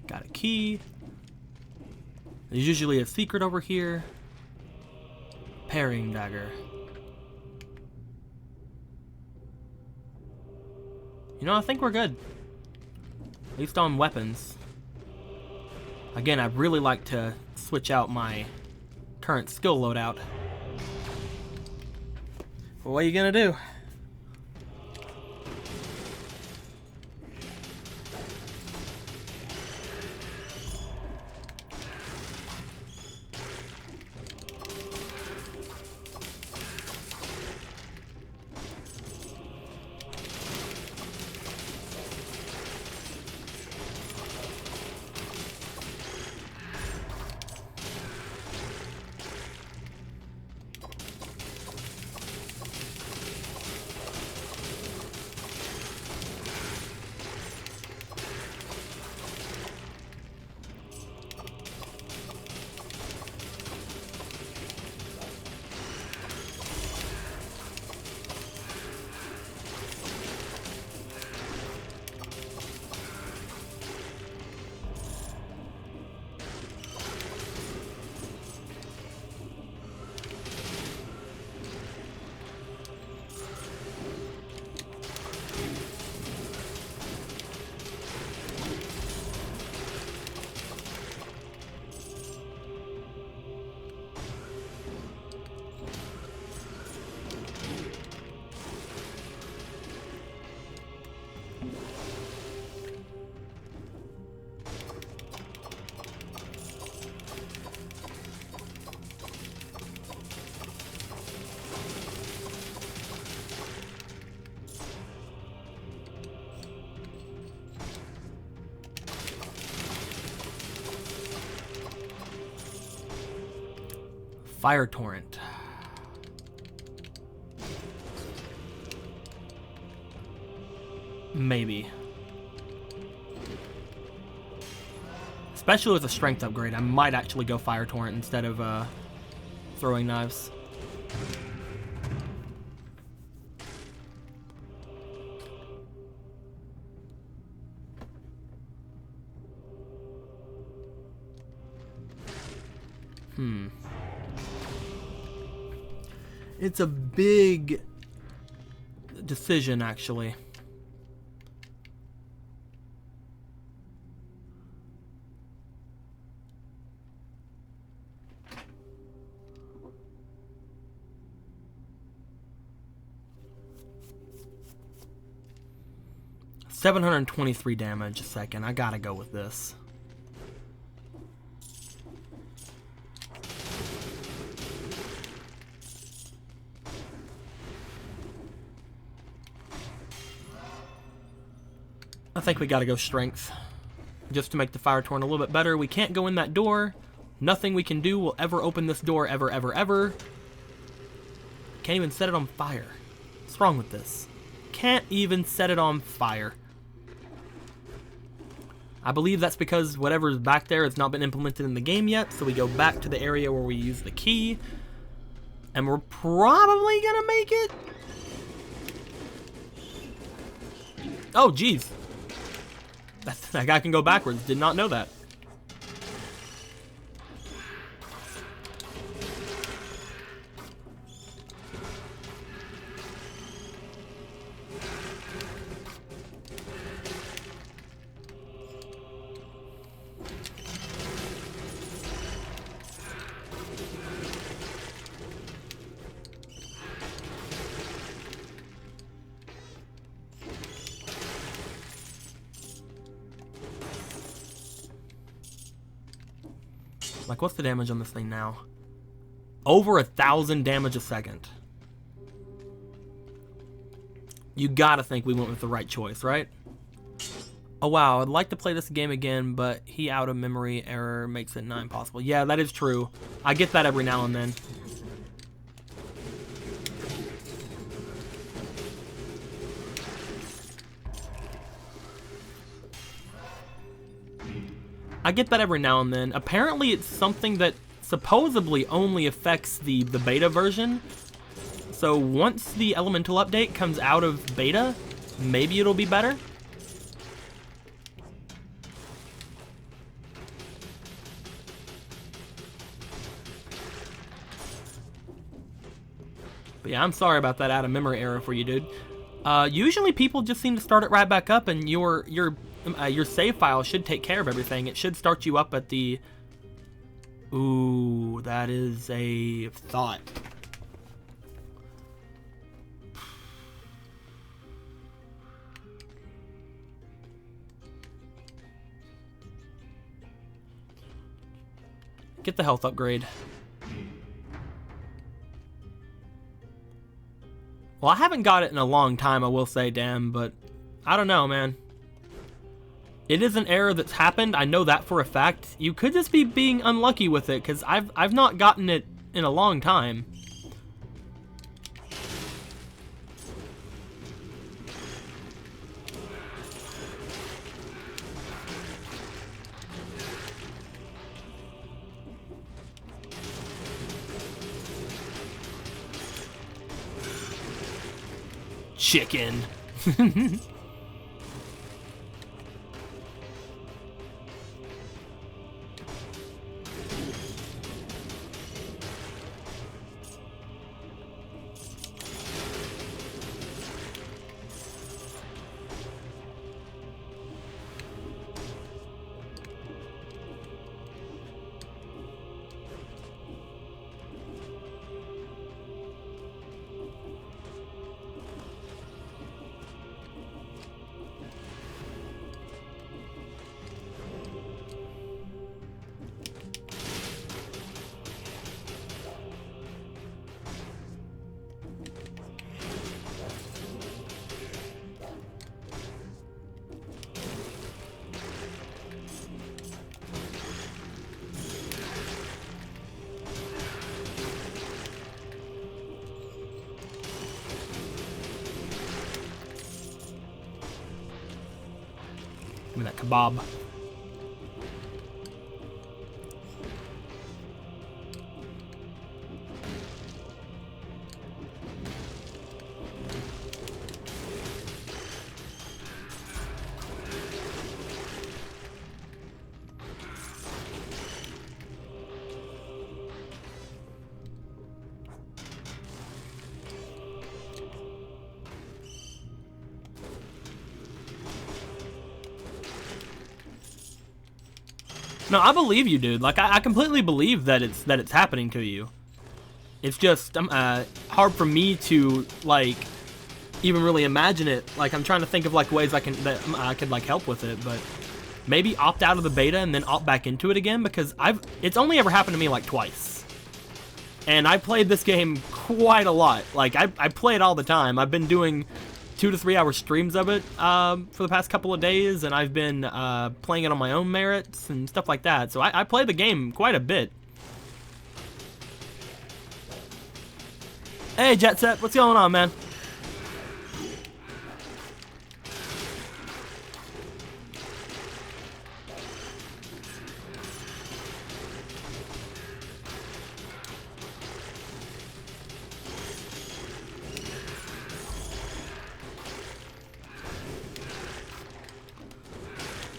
Got a key. There's usually a secret over here. Parrying dagger. You know, I think we're good. At least on weapons. Again, I'd really like to switch out my current skill loadout. But what are you gonna do? Fire Torrent. Maybe. Especially with a strength upgrade, I might actually go Fire Torrent instead of throwing knives. It's a big decision, actually. $723 damage a second. I gotta go with this. I think we gotta go strength. Just to make the Fire Torrent a little bit better. We can't go in that door. Nothing we can do will ever open this door ever, ever, ever. Can't even set it on fire. What's wrong with this? Can't even set it on fire. I believe that's because whatever's back there has not been implemented in the game yet, so we go back to the area where we use the key. And we're probably gonna make it. Oh, jeez. That guy can go backwards. Did not know that. Like, what's the damage on this thing now? Over 1,000 damage a second. You gotta think we went with the right choice, right? Oh wow, I'd like to play this game again, but he out of memory error makes it not impossible. Yeah, that is true. I get that every now and then. I get that every now and then. Apparently it's something that supposedly only affects the beta version. So once the elemental update comes out of beta, maybe it'll be better. But yeah, I'm sorry about that out of memory error for you, dude. Usually people just seem to start it right back up, and your save file should take care of everything. It should start you up at the... Ooh, that is a thought. Get the health upgrade. Well, I haven't got it in a long time, I will say, damn, but I don't know, man. It is an error that's happened. I know that for a fact. You could just be being unlucky with it, because I've not gotten it in a long time. Chicken. Give me that kebab. No, I believe you, dude. Like, I completely believe that it's happening to you. It's just hard for me to, like, even really imagine it. Like, I'm trying to think of, like, ways I could, like, help with it, but maybe opt out of the beta and then opt back into it again, because it's only ever happened to me, like, twice. And I played this game quite a lot. Like, I play it all the time. I've been doing 2 to 3 hour streams of it for the past couple of days, and I've been playing it on my own merits and stuff like that. So I play the game quite a bit. Hey, Jet Set, what's going on, man?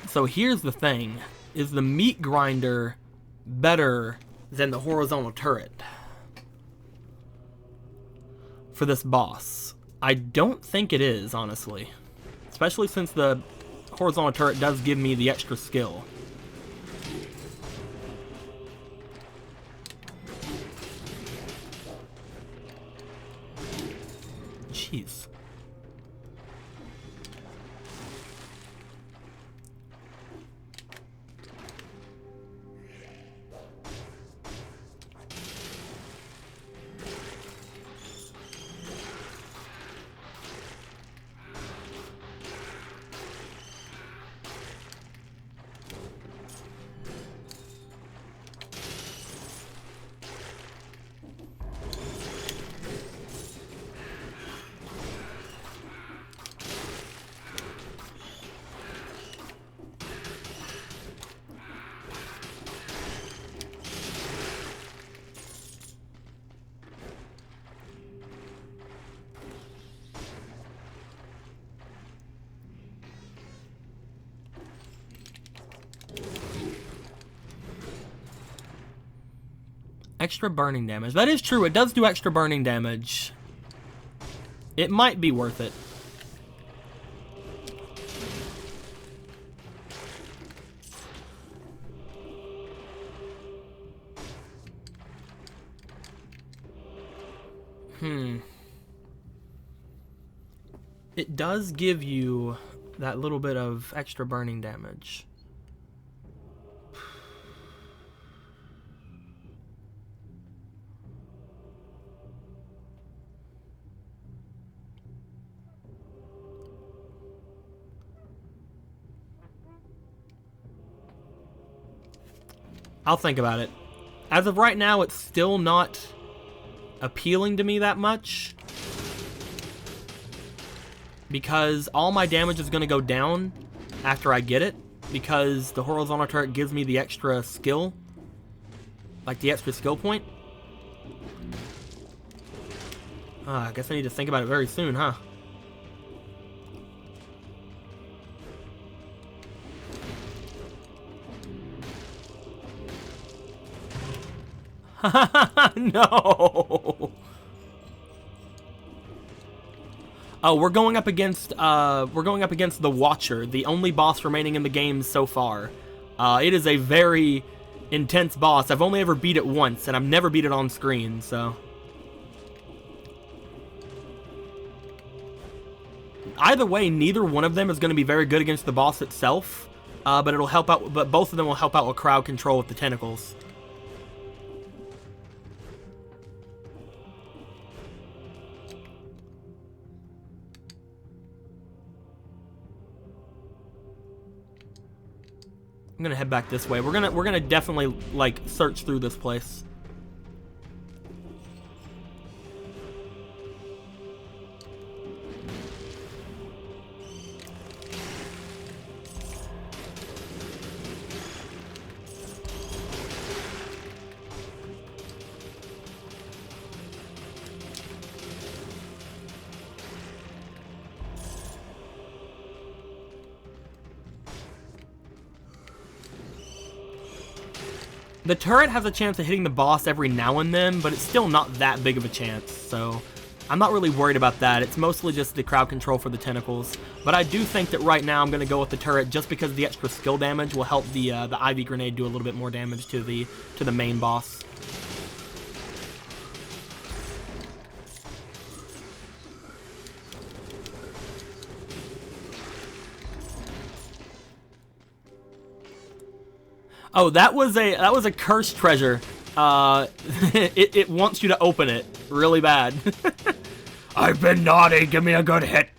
So here's the thing. Is the meat grinder better than the horizontal turret for this boss? I don't think it is, honestly. Especially since the horizontal turret does give me the extra skill. Jeez. Extra burning damage. That is true. It does do extra burning damage. It might be worth it. It does give you that little bit of extra burning damage. I'll think about it. As of right now, it's still not appealing to me that much, because all my damage is going to go down after I get it, because the horizontal turret gives me the extra skill, like the extra skill point. I guess I need to think about it very soon, huh? No. Oh, we're going up against the Watcher, the only boss remaining in the game so far. It is a very intense boss. I've only ever beat it once, and I've never beat it on screen, so. Either way, neither one of them is going to be very good against the boss itself, but it'll help out. But both of them will help out with crowd control with the tentacles. I'm gonna head back this way. We're gonna definitely like search through this place. The turret has a chance of hitting the boss every now and then, but it's still not that big of a chance, so I'm not really worried about that. It's mostly just the crowd control for the tentacles. But I do think that right now I'm going to go with the turret just because the extra skill damage will help the Ivy Grenade do a little bit more damage to the main boss. Oh, that was a cursed treasure. It wants you to open it really bad. I've been naughty, give me a good hit.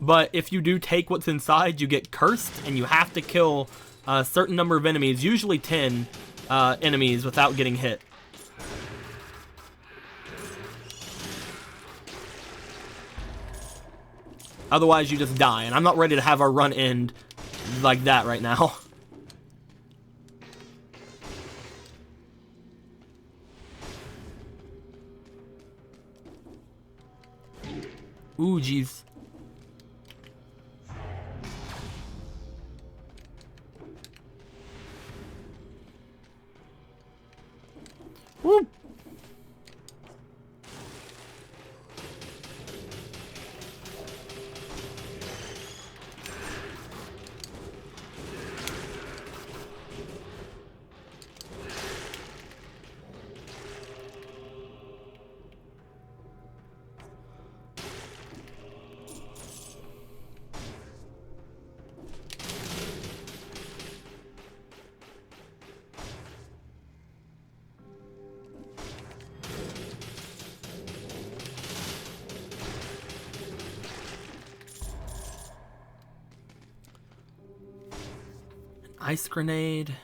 But if you do take what's inside, you get cursed, and you have to kill a certain number of enemies, usually 10 enemies, without getting hit. Otherwise, you just die, and I'm not ready to have our run end like that right now. Ooh, jeez. Woo! Ice grenade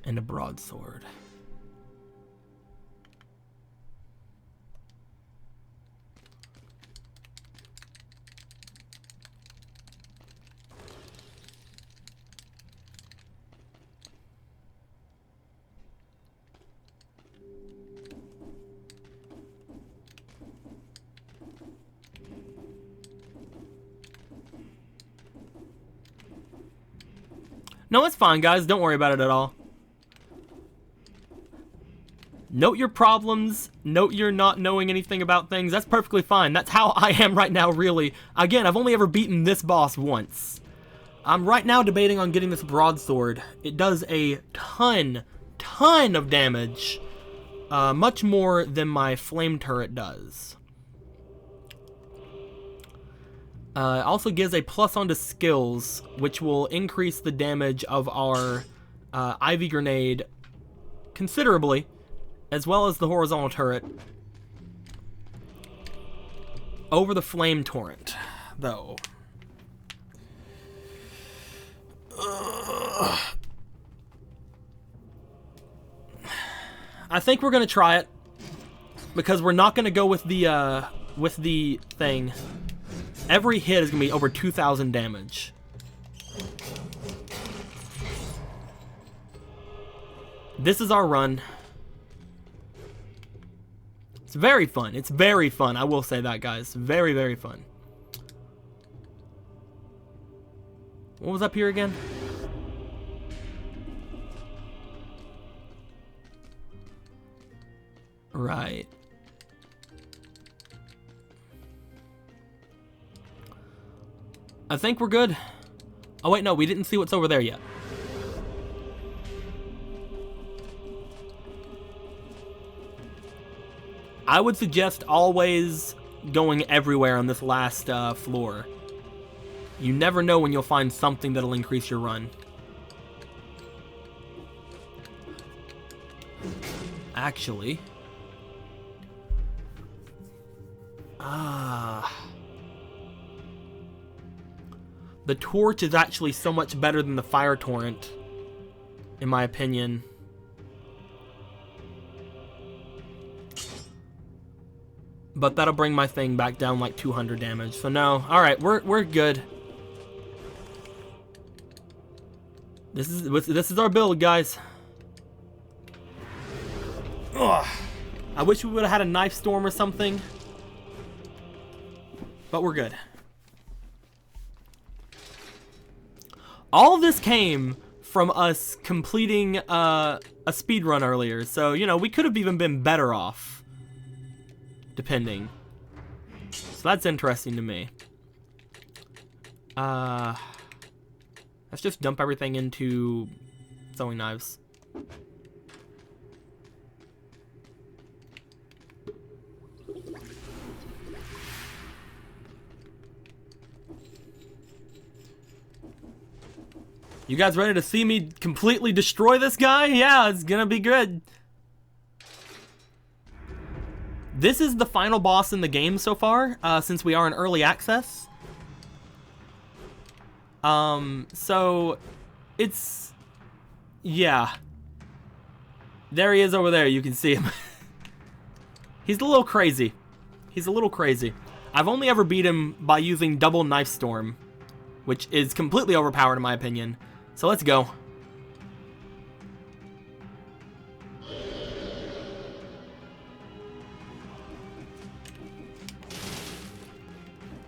and a broadsword. No, it's fine, guys. Don't worry about it at all. Note your problems. Note your not knowing anything about things. That's perfectly fine. That's how I am right now, really. Again, I've only ever beaten this boss once. I'm right now debating on getting this broadsword. It does a ton of damage. Much more than my flame turret does. Also gives a plus onto skills, which will increase the damage of our Ivy Grenade considerably, as well as the horizontal turret. Over the Flame Torrent, though. I think we're going to try it, because we're not going to go with the thing. Every hit is going to be over 2,000 damage. This is our run. It's very fun. It's very fun. I will say that, guys. Very, very fun. What was up here again? Right. I think we're good. Oh wait, no, we didn't see what's over there yet. I would suggest always going everywhere on this last floor. You never know when you'll find something that'll increase your run. Actually... the torch is actually so much better than the fire torrent, in my opinion. But that'll bring my thing back down like 200 damage. So no, all right, we're good. This is our build, guys. Ugh. I wish we would have had a knife storm or something, but we're good. All of this came from us completing a speed run earlier. So, you know, we could have even been better off, depending. So that's interesting to me. Let's just dump everything into throwing knives. You guys ready to see me completely destroy this guy? Yeah, it's gonna be good. This is the final boss in the game so far, since we are in early access. So it's, yeah. There he is over there, you can see him. He's a little crazy. He's a little crazy. I've only ever beat him by using double knife storm, which is completely overpowered in my opinion. So let's go.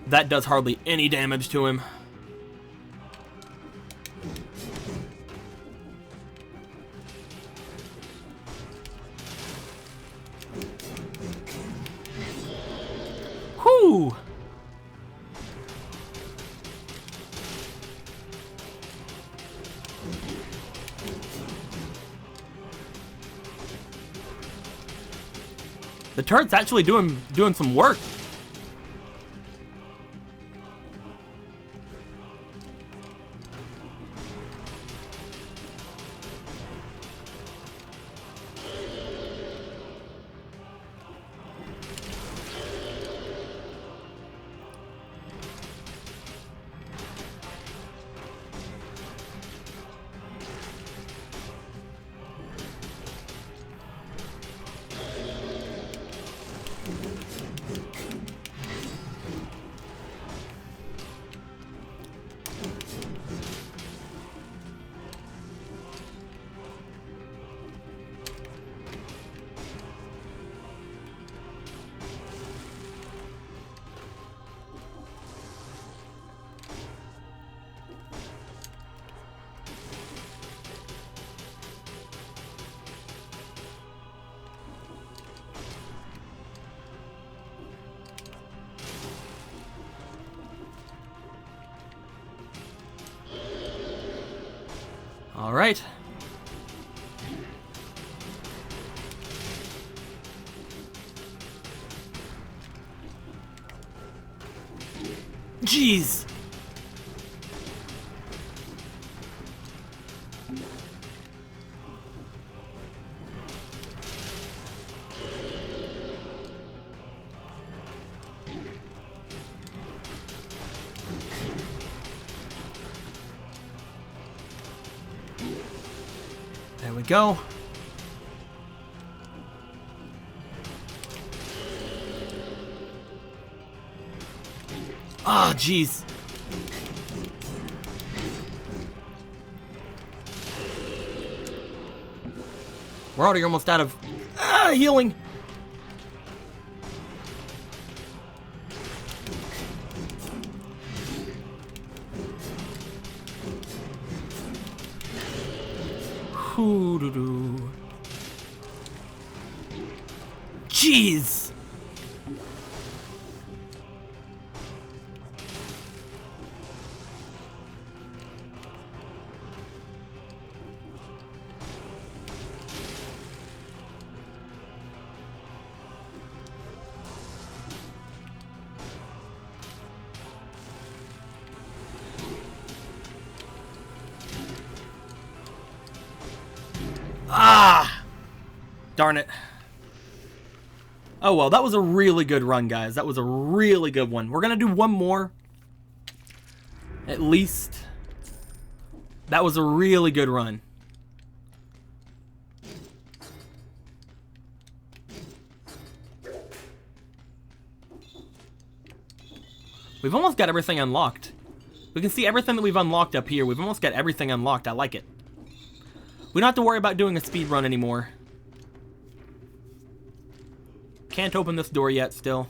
That does hardly any damage to him. Whew! The turret's actually doing some work. All right. Jeez. There we go. Ah, jeez. We're already almost out of healing. Hoo-doo-doo. Jeez. Ah! Darn it. Oh well, that was a really good run, guys. That was a really good one. We're gonna do one more. At least. That was a really good run. We've almost got everything unlocked. We can see everything that we've unlocked up here. We've almost got everything unlocked. I like it. We don't have to worry about doing a speed run anymore. Can't open this door yet still.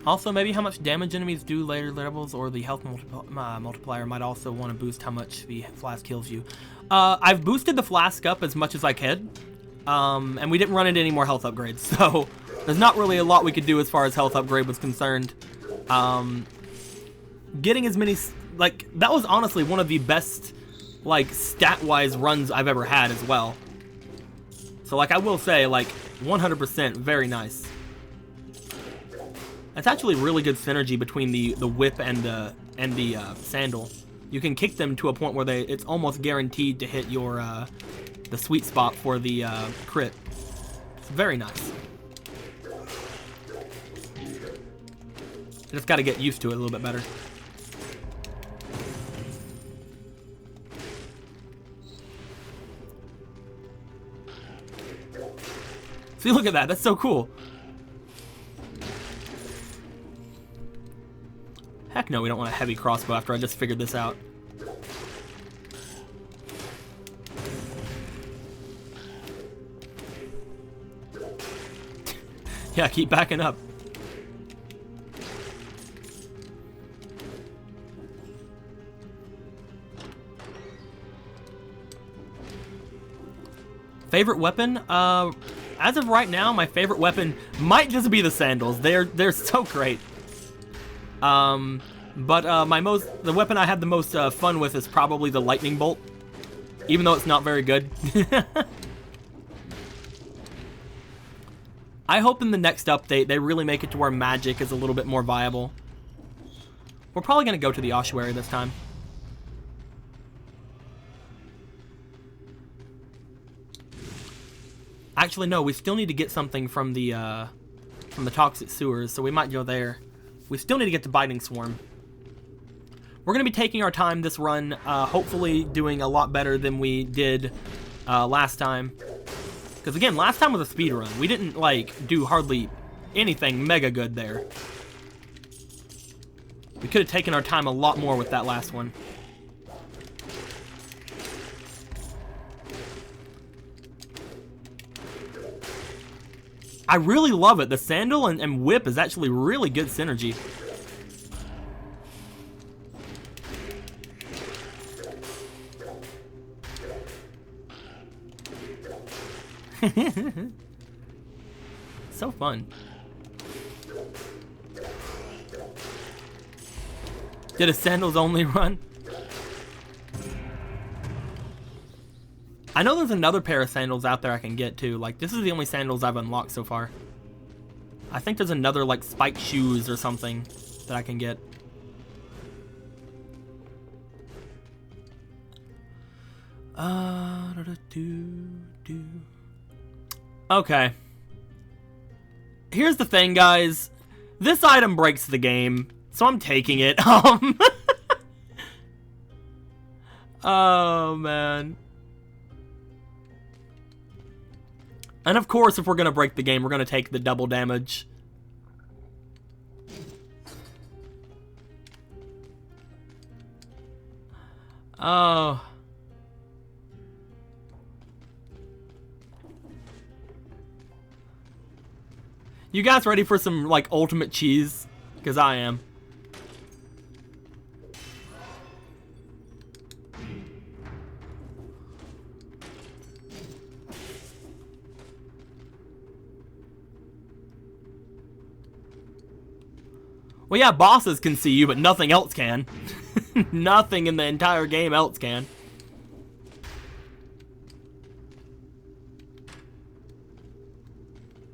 Also, maybe how much damage enemies do later levels, or the health multiplier might also want to boost how much the flask heals you. I've boosted the flask up as much as I could, and we didn't run into any more health upgrades, so there's not really a lot we could do as far as health upgrade was concerned. Getting as many, like, that was honestly one of the best, like, stat-wise runs I've ever had as well. So, like, I will say, like, 100% very nice. That's actually really good synergy between the whip and the sandal. You can kick them to a point where it's almost guaranteed to hit your the sweet spot for the crit. It's very nice. Just got to get used to it a little bit better. See, look at that. That's so cool. Heck no, we don't want a heavy crossbow after I just figured this out. Yeah, keep backing up. Favorite weapon? As of right now, my favorite weapon might just be the sandals. They're so great. The weapon I had the most fun with is probably the lightning bolt, even though it's not very good. I hope in the next update they really make it to where magic is a little bit more viable. We're probably gonna go to the ossuary this time. Actually, no, we still need to get something from the toxic sewers, so we might go there. We still need to get to Biting Swarm. We're going to be taking our time this run, hopefully doing a lot better than we did last time. Because again, last time was a speed run. We didn't, like, do hardly anything mega good there. We could have taken our time a lot more with that last one. I really love it. The sandal and whip is actually really good synergy. So fun. Did a sandals only run? I know there's another pair of sandals out there I can get too. Like, this is the only sandals I've unlocked so far. I think there's another, like, spiked shoes or something that I can get. Okay. Here's the thing, guys. This item breaks the game, so I'm taking it. Oh, man. And of course, if we're gonna break the game, we're gonna take the double damage. Oh. You guys ready for some, like, ultimate cheese? Because I am. Well, yeah, bosses can see you, but nothing else can. Nothing in the entire game else can.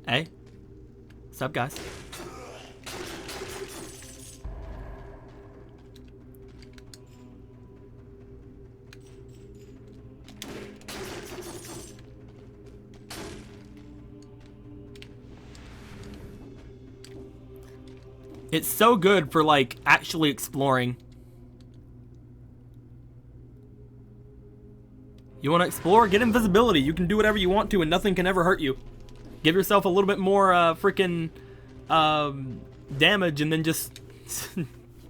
Hey. What's up, guys? It's so good for, like, actually exploring. You want to explore? Get invisibility. You can do whatever you want to and nothing can ever hurt you. Give yourself a little bit more freaking damage and then just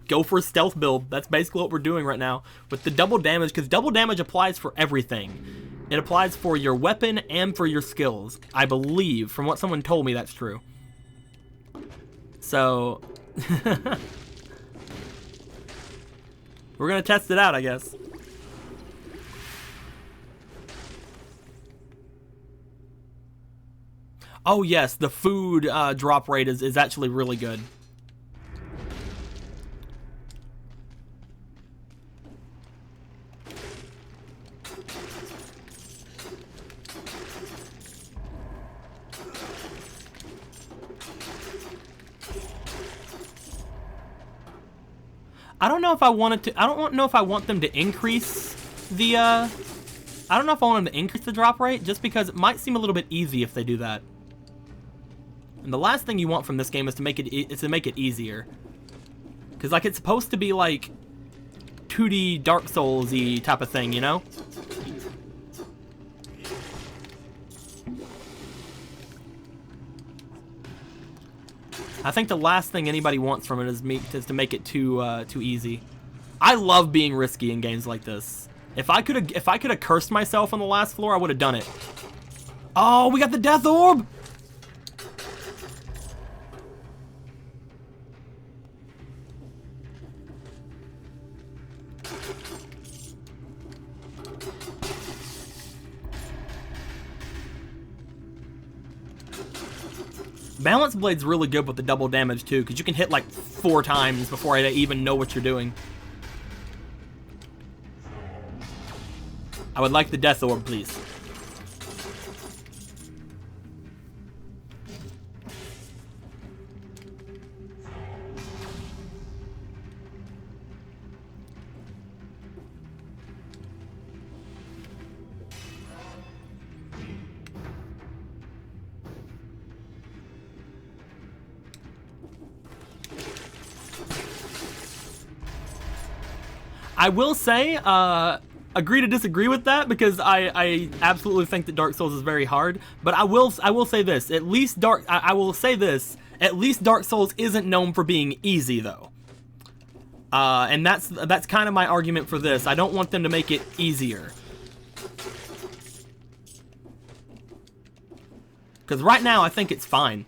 go for a stealth build. That's basically what we're doing right now with the double damage, because double damage applies for everything. It applies for your weapon and for your skills. I believe, from what someone told me, that's true. So We're gonna test it out, I guess. Oh yes, the food drop rate is actually really good. I don't know if I wanted to. I don't know if I want them to increase the. I don't know if I want them to increase the drop rate, just because it might seem a little bit easy if they do that. And the last thing you want from this game is to make it easier, because like it's supposed to be like 2D Dark Souls-y type of thing, you know? I think the last thing anybody wants from it is to make it too easy. I love being risky in games like this. If I could have cursed myself on the last floor, I would have done it. Oh, we got the death orb. Balance Blade's really good with the double damage too, because you can hit like 4 times before I even know what you're doing. I would like the Death Orb, please. I will say, agree to disagree with that, because I absolutely think that Dark Souls is very hard. But I will say this: at least Dark Souls isn't known for being easy, though. And that's kind of my argument for this. I don't want them to make it easier, because right now I think it's fine.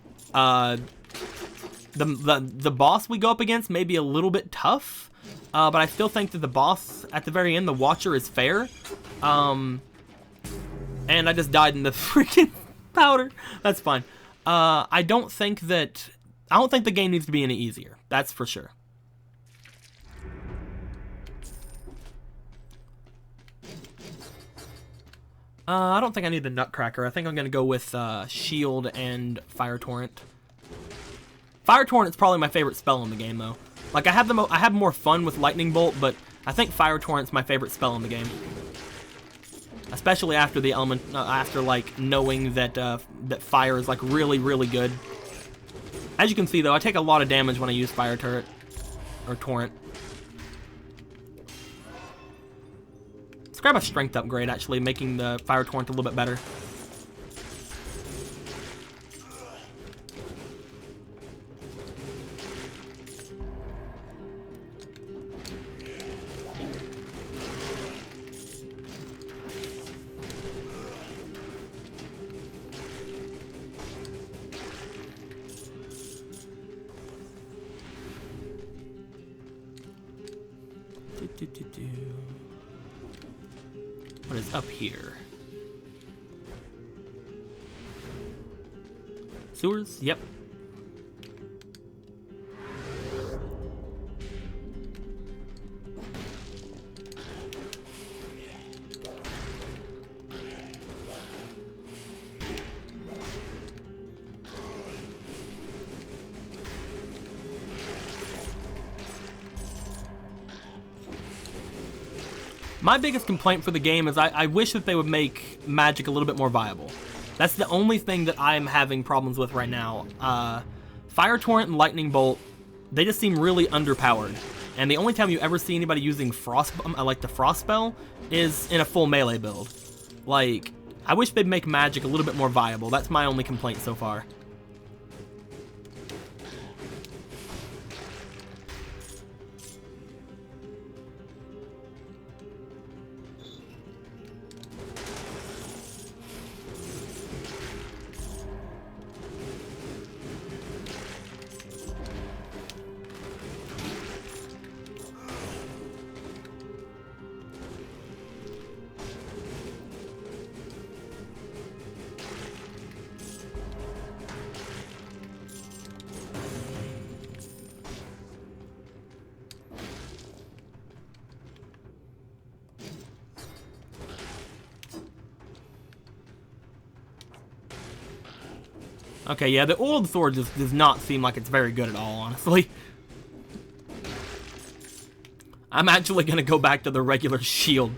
The boss we go up against may be a little bit tough. But I still think that the boss at the very end, the Watcher, is fair. And I just died in the freaking powder. That's fine. I don't think the game needs to be any easier. That's for sure. I don't think I need the Nutcracker. I think I'm gonna go with Shield and Fire Torrent. Fire Torrent is probably my favorite spell in the game, though. Like, I have more fun with Lightning Bolt, but I think Fire Torrent's my favorite spell in the game. Especially after the element, after like knowing that that fire is like really, really good. As you can see, though, I take a lot of damage when I use Fire Turret or Torrent. Let's grab a Strength upgrade, actually, making the Fire Torrent a little bit better. What is up here? Sewers? Yep. My biggest complaint for the game is I wish that they would make magic a little bit more viable. That's the only thing that I'm having problems with right now. Fire Torrent and Lightning Bolt, they just seem really underpowered. And the only time you ever see anybody using like the Frost spell is in a full melee build. Like, I wish they'd make magic a little bit more viable. That's my only complaint so far. Okay, yeah, the oiled sword just does not seem like it's very good at all, honestly. I'm actually gonna go back to the regular shield.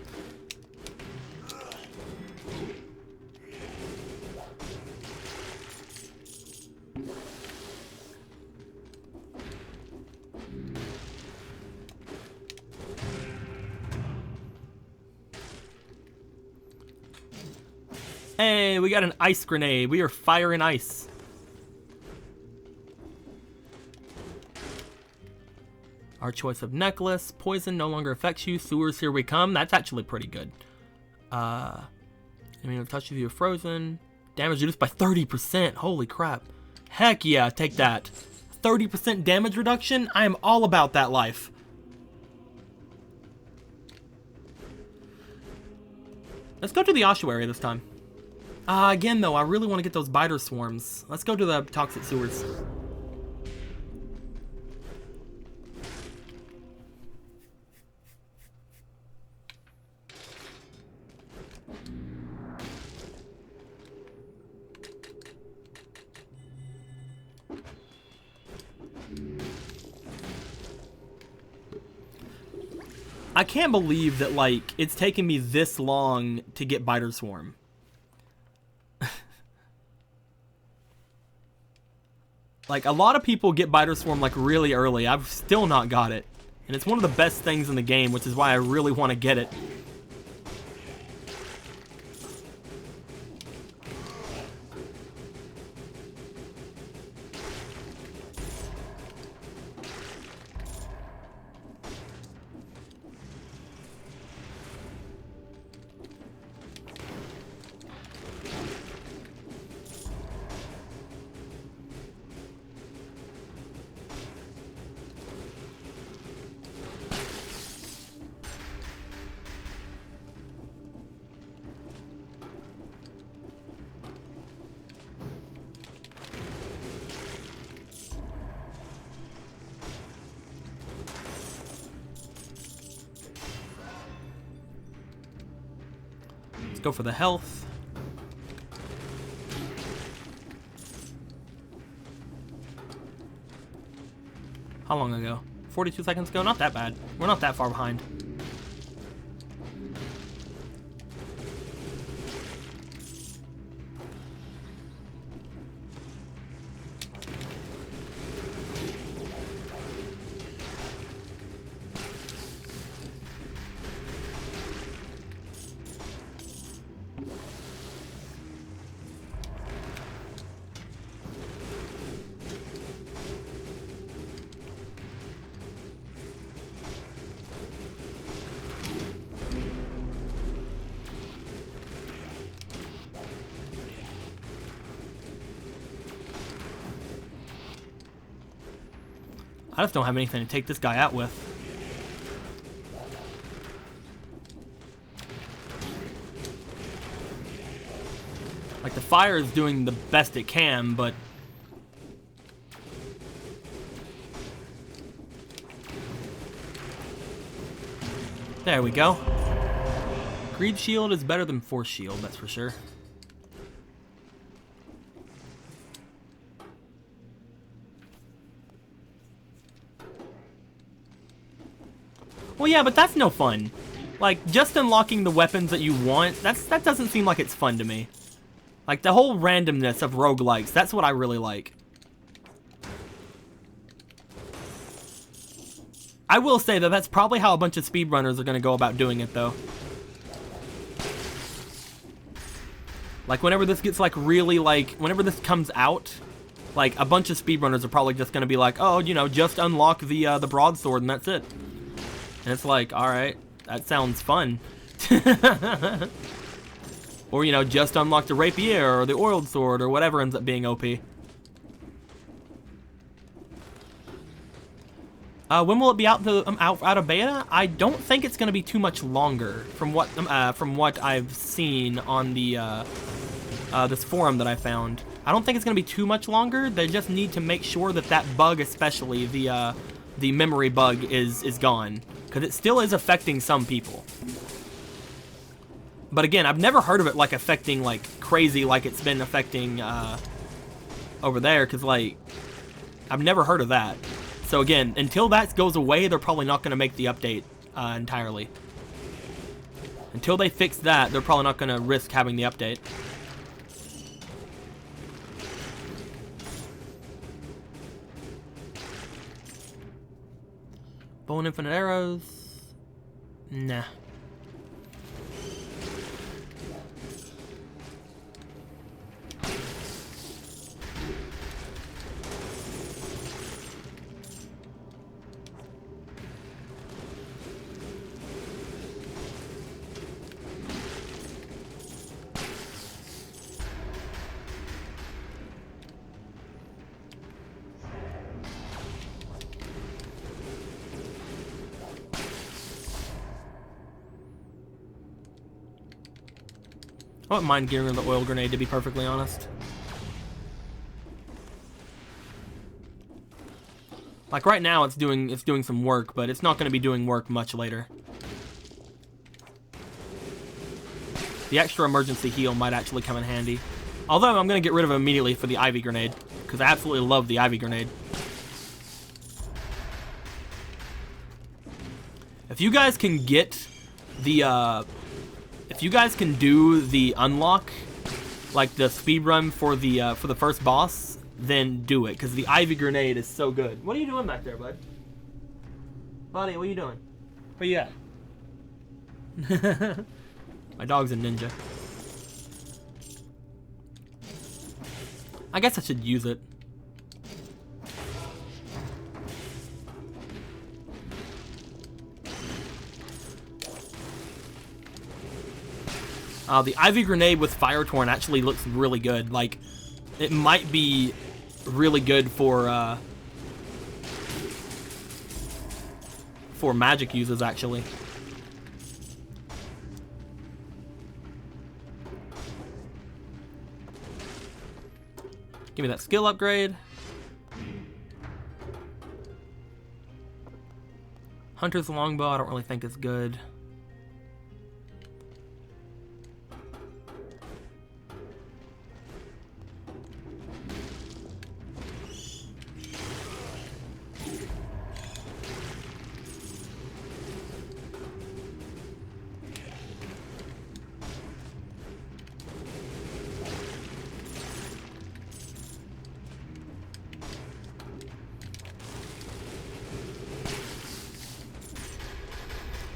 Hey, we got an ice grenade. We are firing ice. Our choice of necklace. Poison no longer affects you. Sewers, here we come. That's actually pretty good. I mean, touch if you're frozen. Damage reduced by 30%. Holy crap. Heck yeah, take that. 30% damage reduction? I am all about that life. Let's go to the ossuary this time. Again, though, I really want to get those biter swarms. Let's go to the toxic sewers. I can't believe that, like, it's taken me this long to get biter swarm. Like, a lot of people get biter swarm, like, really early. I've still not got it. And it's one of the best things in the game, which is why I really want to get it. Let's go for the health. How long ago? 42 seconds ago? Not that bad. We're not that far behind. I just don't have anything to take this guy out with. Like, the fire is doing the best it can, but... There we go. Greed shield is better than force shield, that's for sure. Well, yeah, but that's no fun. Like, just unlocking the weapons that you want, that doesn't seem like it's fun to me. Like, the whole randomness of roguelikes, that's what I really like. I will say that that's probably how a bunch of speedrunners are going to go about doing it, though. Like, whenever this gets, like, really, like, whenever this comes out, like, a bunch of speedrunners are probably just going to be like, oh, you know, just unlock the broadsword and that's it. And it's like, alright, that sounds fun. Or, you know, just unlock the rapier or the oiled sword or whatever ends up being OP. When will it be out of beta? I don't think it's going to be too much longer from what I've seen on the this forum that I found. I don't think it's going to be too much longer. They just need to make sure that that bug, especially the memory bug, is gone, because it still is affecting some people. But again, I've never heard of it like affecting like crazy, like it's been affecting over there, because, like, I've never heard of that. So again, until that goes away, they're probably not going to make the update entirely. Until they fix that, they're probably not going to risk having the update. Bow and infinite arrows. Nah. I wouldn't mind getting rid of the oil grenade, to be perfectly honest. Like right now, it's doing some work, but it's not going to be doing work much later. The extra emergency heal might actually come in handy. Although I'm going to get rid of it immediately for the Ivy grenade, because I absolutely love the Ivy grenade. If you guys can get the if you guys can do the unlock, like the speed run for the first boss, then do it, because the Ivy grenade is so good. What are you doing back there, bud? Buddy, what are you doing? Where you at? My dog's a ninja. I guess I should use it. The Ivy grenade with Fire Torn actually looks really good. Like, it might be really good for magic users, actually. Give me that skill upgrade. Hunter's Longbow, I don't really think is good.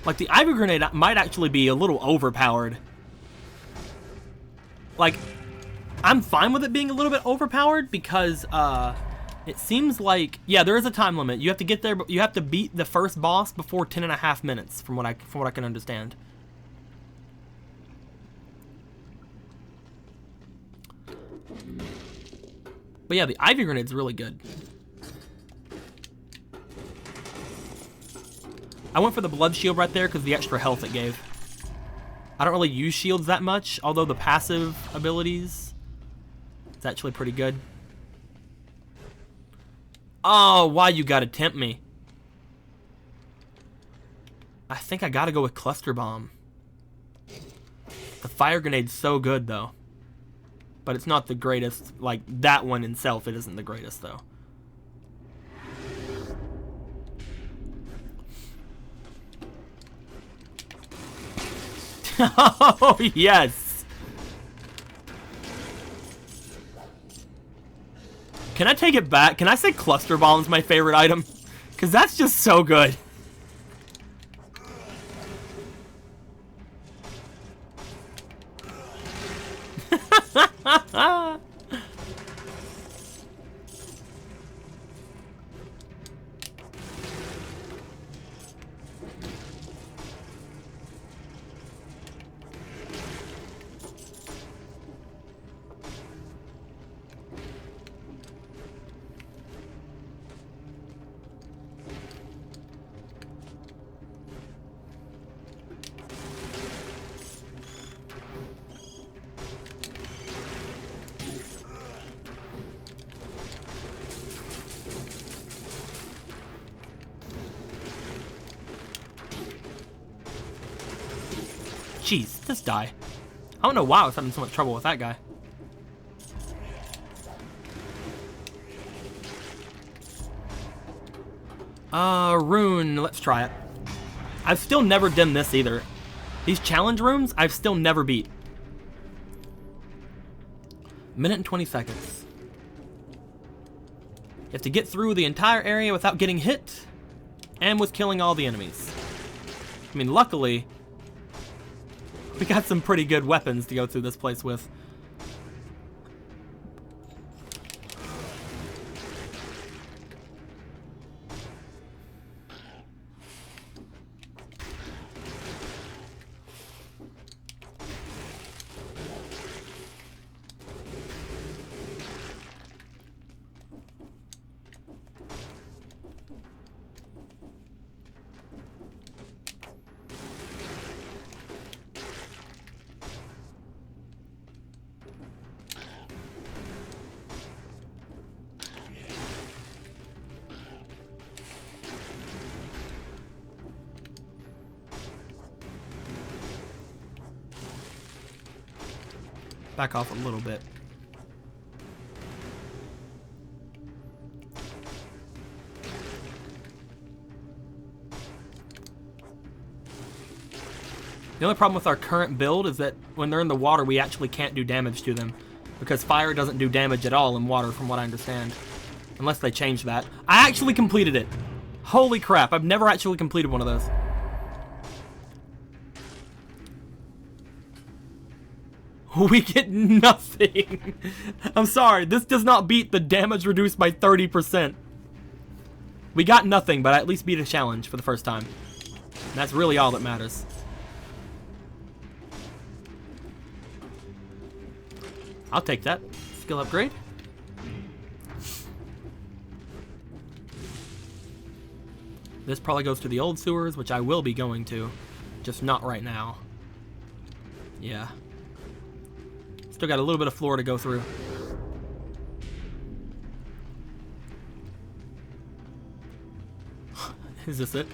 Like, the Ivy grenade might actually be a little overpowered. Like, I'm fine with it being a little bit overpowered because, it seems like, yeah, there is a time limit. You have to get there, but you have to beat the first boss before 10.5 minutes, from what I can understand. But yeah, the Ivy grenade's really good. I went for the blood shield right there because the extra health it gave. I don't really use shields that much, although the passive abilities, it's actually pretty good. Oh, why you gotta tempt me? I think I gotta go with Cluster Bomb. The fire grenade's so good though. But it's not the greatest, like that one in itself, it isn't the greatest though. Oh, yes. Can I take it back? Can I say Cluster Bomb's my favorite item? Because that's just so good. Jeez, just die. I don't know why I was having so much trouble with that guy. Rune. Let's try it. I've still never done this either. These challenge rooms, I've still never beat. Minute and 20 seconds. You have to get through the entire area without getting hit and with killing all the enemies. I mean, luckily, we got some pretty good weapons to go through this place with. Back off a little bit. The only problem with our current build is that when they're in the water, we actually can't do damage to them. Because fire doesn't do damage at all in water, from what I understand. Unless they change that. I actually completed it! Holy crap, I've never actually completed one of those. We get nothing. I'm sorry, this does not beat the damage reduced by 30%. We got nothing, but I at least beat a challenge for the first time. And that's really all that matters. I'll take that. Skill upgrade. This probably goes to the old sewers, which I will be going to. Just not right now. Yeah. Still got a little bit of floor to go through. Is this it?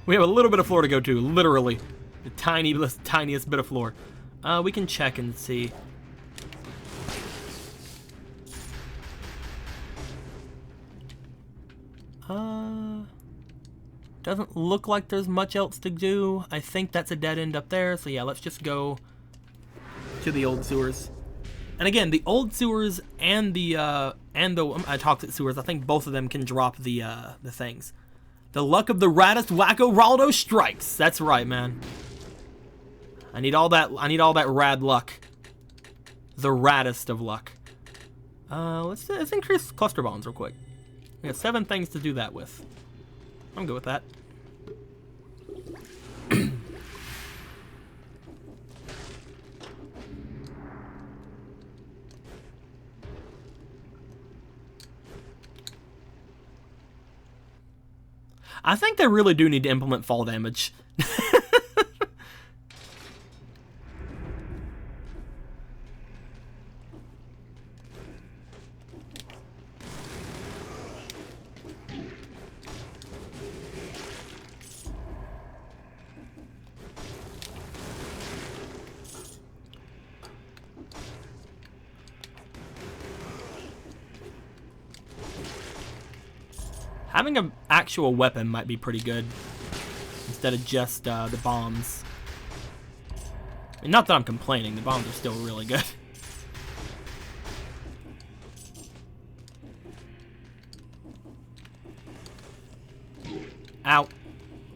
We have a little bit of floor to go to, literally. The tiniest bit of floor. We can check and see. Doesn't look like there's much else to do. I think that's a dead end up there, so yeah, let's just go to the old sewers. And again, the old sewers and the toxic sewers, I think both of them can drop the things. The luck of the raddest wacko Raldo strikes. That's right, man. I need all that rad luck. The raddest of luck. Let's increase cluster bombs real quick. We have 7 things to do that with. I'm good with that. I think they really do need to implement fall damage. Having an actual weapon might be pretty good instead of just the bombs. I mean, not that I'm complaining, the bombs are still really good. Ow.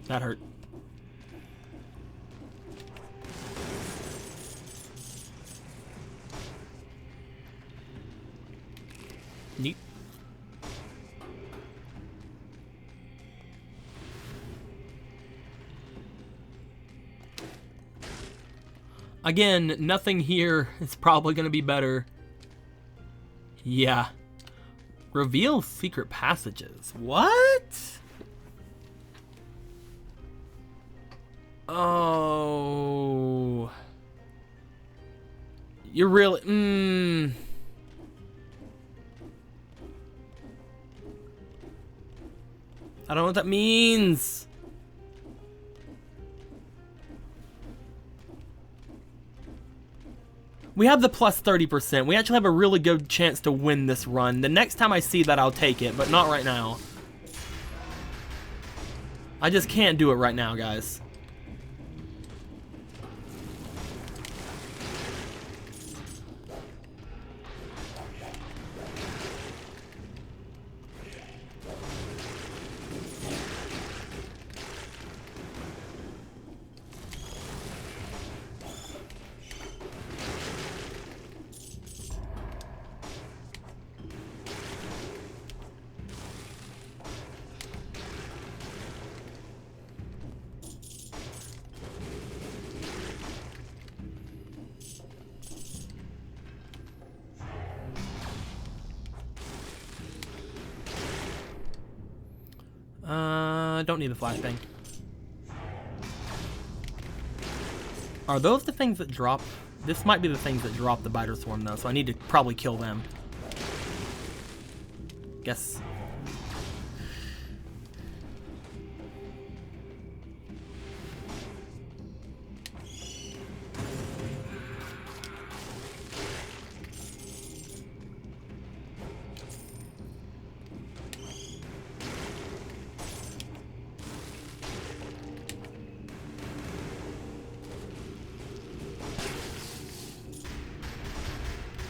That hurt. Neat. Again, nothing here is probably going to be better. Yeah. Reveal secret passages. What? Oh. You're really... I don't know what that means. We have the plus 30%. We actually have a really good chance to win this run. The next time I see that, I'll take it, but not right now. I just can't do it right now, guys. Don't need the flashbang. Are those the things that drop? This might be the things that drop the biter swarm though, so I need to probably kill them. Guess.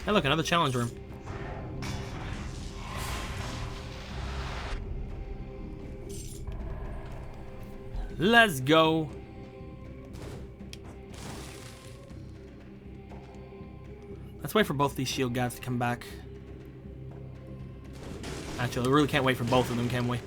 Hey look, another challenge room. Let's go. Let's wait for both these shield guys to come back. Actually, we really can't wait for both of them, can we?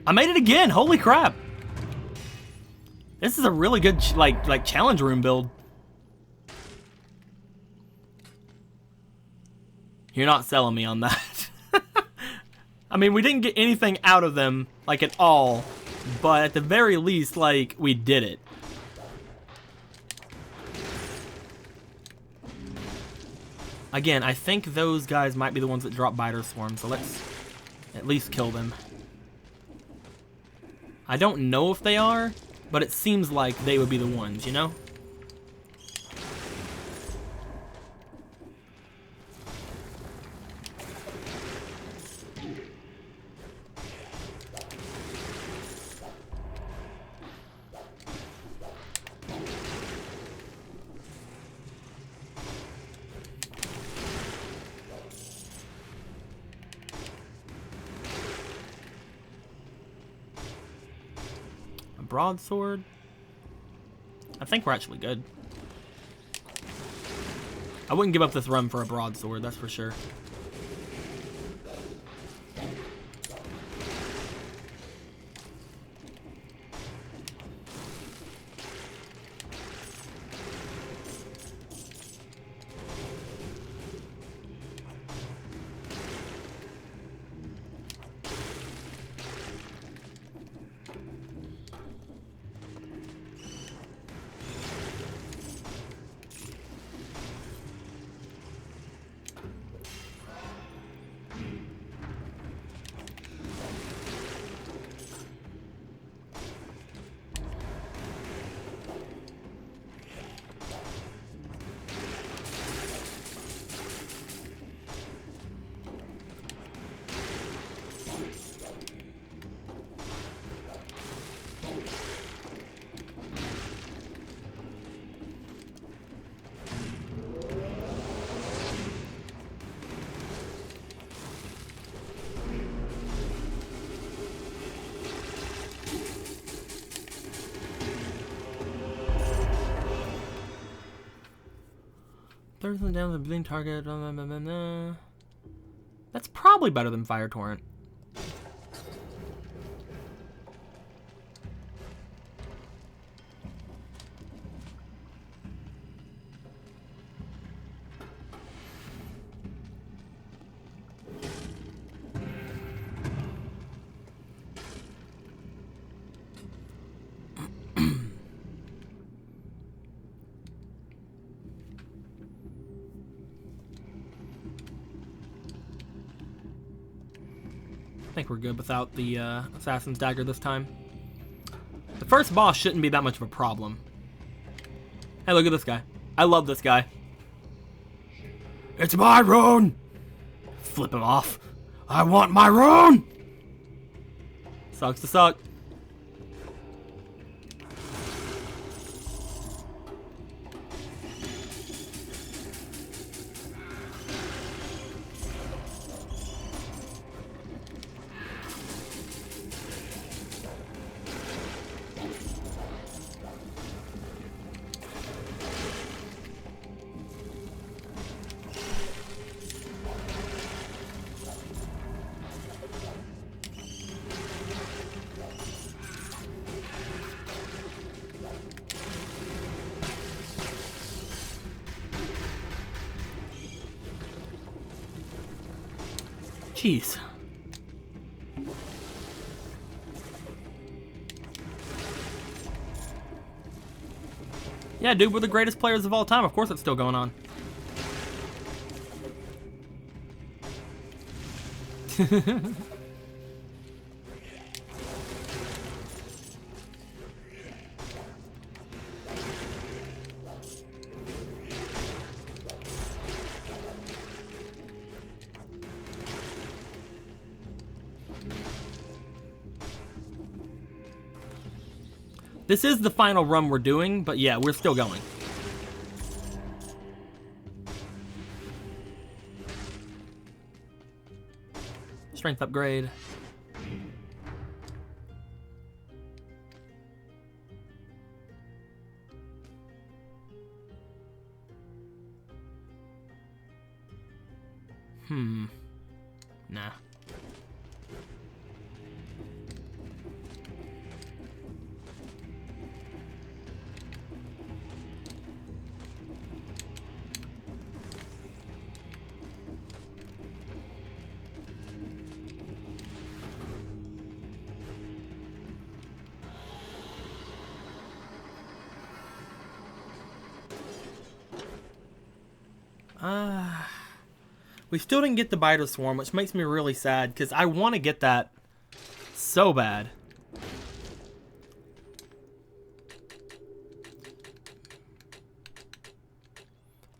I made it again. Holy crap. This is a really good like challenge room build. You're not selling me on that. I mean, we didn't get anything out of them like at all, but at the very least like we did it. Again, I think those guys might be the ones that drop biter swarm, so let's at least kill them. I don't know if they are, but it seems like they would be the ones, you know? Broadsword. I think we're actually good. I wouldn't give up this run for a broadsword, that's for sure. Everything down to the bleeding target. That's probably better than Fire Torrent. I think we're good without the Assassin's Dagger this time. The first boss shouldn't be that much of a problem. Hey, look at this guy. I love this guy. It's my rune! Flip him off. I want my rune! Sucks to suck. Jeez. Yeah, dude, we're the greatest players of all time. Of course it's still going on. This is the final run we're doing, but yeah, we're still going. Strength upgrade. Nah. We still didn't get the Biter Swarm, which makes me really sad, because I want to get that so bad.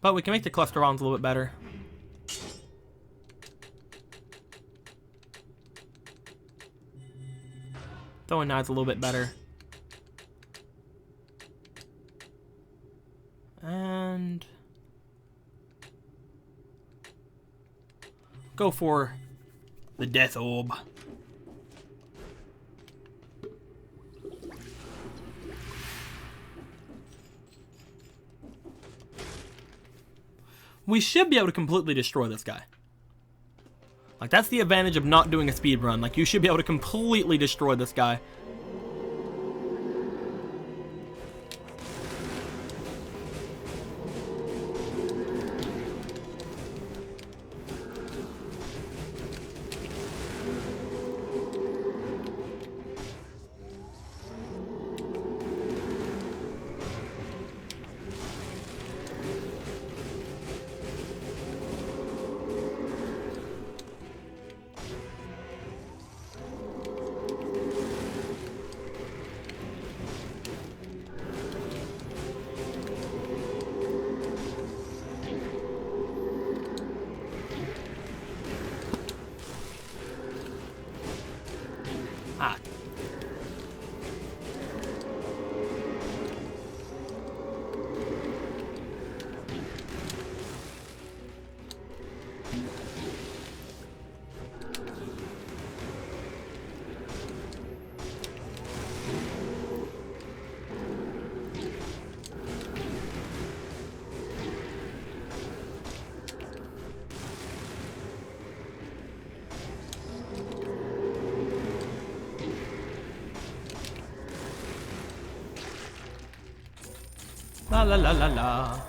But we can make the cluster bombs a little bit better. Throwing knives a little bit better. And go for the Death Orb. We should be able to completely destroy this guy. Like, that's the advantage of not doing a speed run. Like, you should be able to completely destroy this guy. Ah. La la la la la.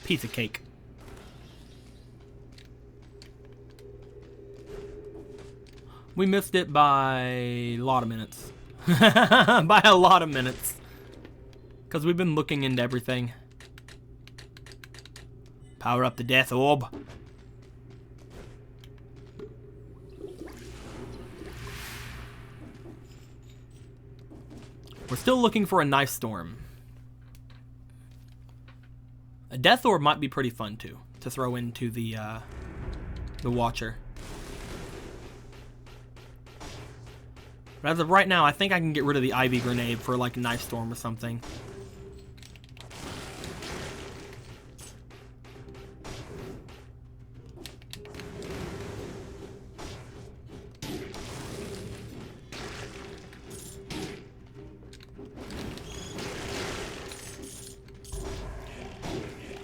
Piece of cake. We missed it by a lot of minutes. By a lot of minutes. Because we've been looking into everything. Power up the death orb. We're still looking for a knife storm. A death orb might be pretty fun too, to throw into the Watcher. But as of right now, I think I can get rid of the Ivy Grenade for like a knife storm or something.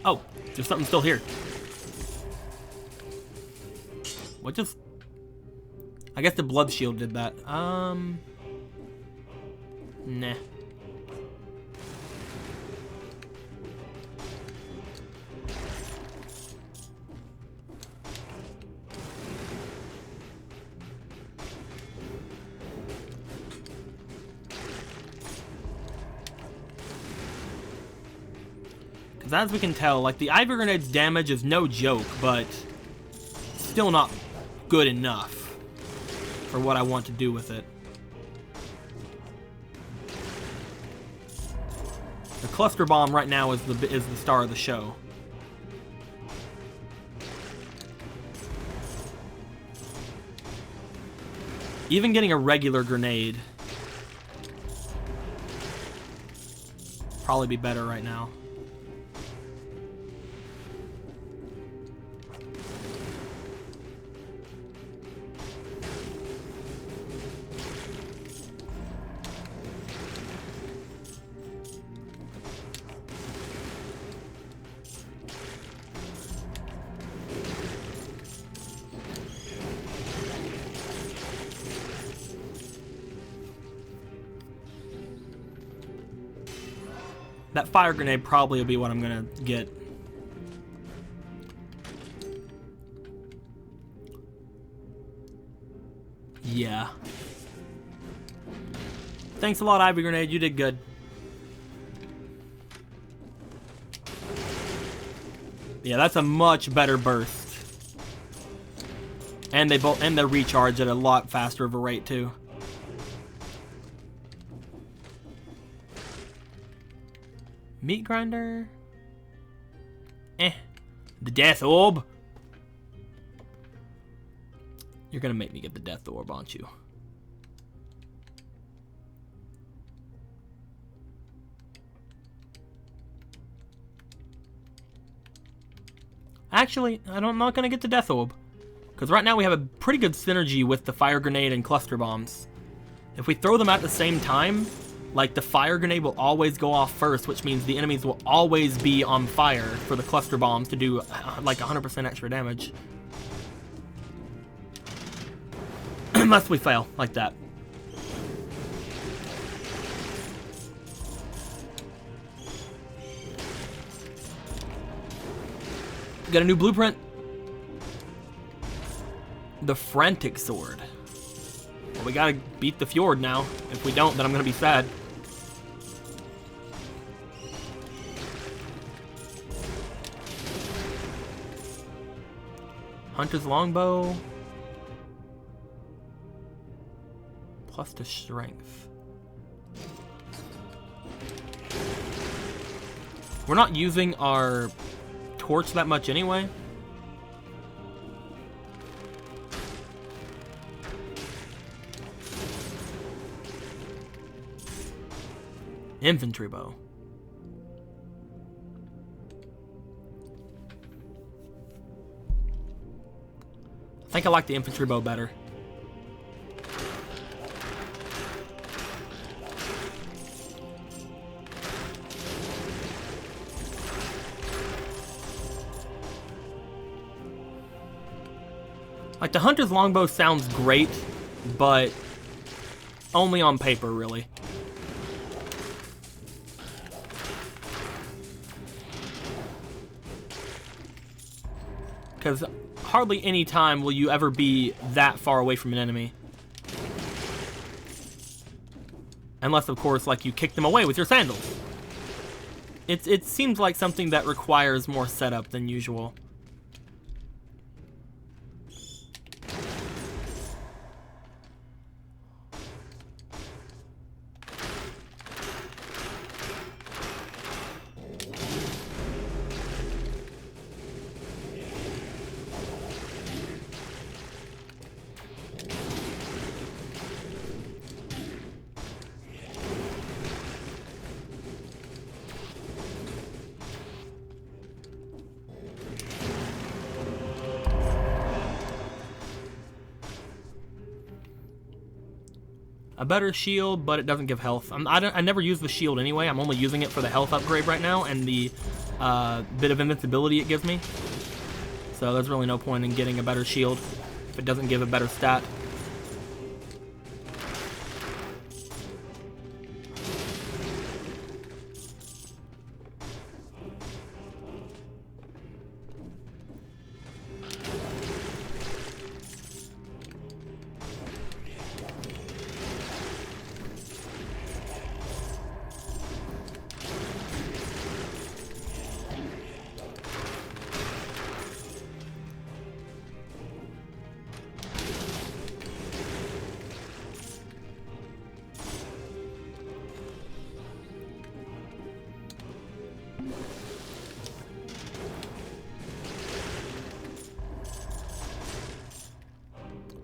Oh, there's something still here. What just... I guess the blood shield did that. Nah. Because as we can tell, like, the Ivy Grenade's damage is no joke, but still not good enough for what I want to do with it. The cluster bomb right now is the star of the show. Even getting a regular grenade probably be better right now. That fire grenade probably will be what I'm gonna get. Yeah. Thanks a lot, Ivy Grenade. You did good. Yeah, that's a much better burst. And they recharge at a lot faster of a rate too. Meat grinder. The death orb. You're gonna make me get the death orb, aren't you? Actually, I'm not gonna get the death orb, because right now we have a pretty good synergy with the fire grenade and cluster bombs. If we throw them at the same time, like, the fire grenade will always go off first, which means the enemies will always be on fire for the cluster bombs to do, like, 100% extra damage. Unless we fail, like that. Got a new blueprint. The Frantic Sword. Well, we gotta beat the Fjord now. If we don't, then I'm gonna be sad. Hunter's Longbow. Plus to strength. We're not using our torch that much anyway. Infantry bow. I think I like the infantry bow better. Like, the hunter's longbow sounds great, but only on paper, really. Because hardly any time will you ever be that far away from an enemy. Unless, of course, like, you kick them away with your sandals. It seems like something that requires more setup than usual. A better shield, but it doesn't give health. I never use the shield anyway. I'm only using it for the health upgrade right now and the bit of invincibility it gives me. So there's really no point in getting a better shield if it doesn't give a better stat.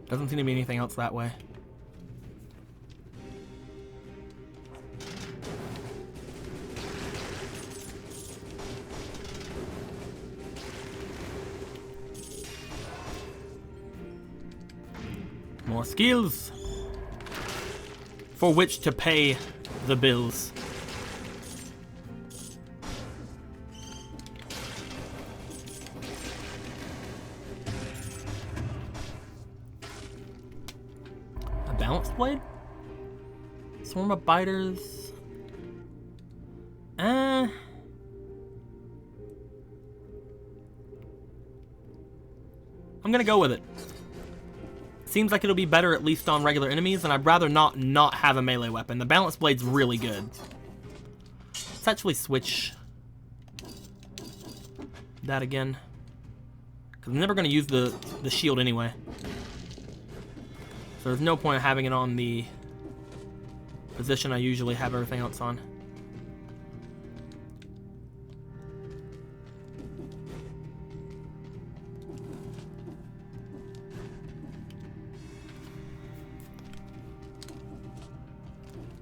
Doesn't seem to be anything else that way. More skills for which to pay the bills. Balance blade? Swarm of biters. I'm gonna go with it. Seems like it'll be better at least on regular enemies, and I'd rather not have a melee weapon. The balance blade's really good. Let's actually switch that again, because I'm never gonna use the shield anyway. So there's no point in having it on the position I usually have everything else on.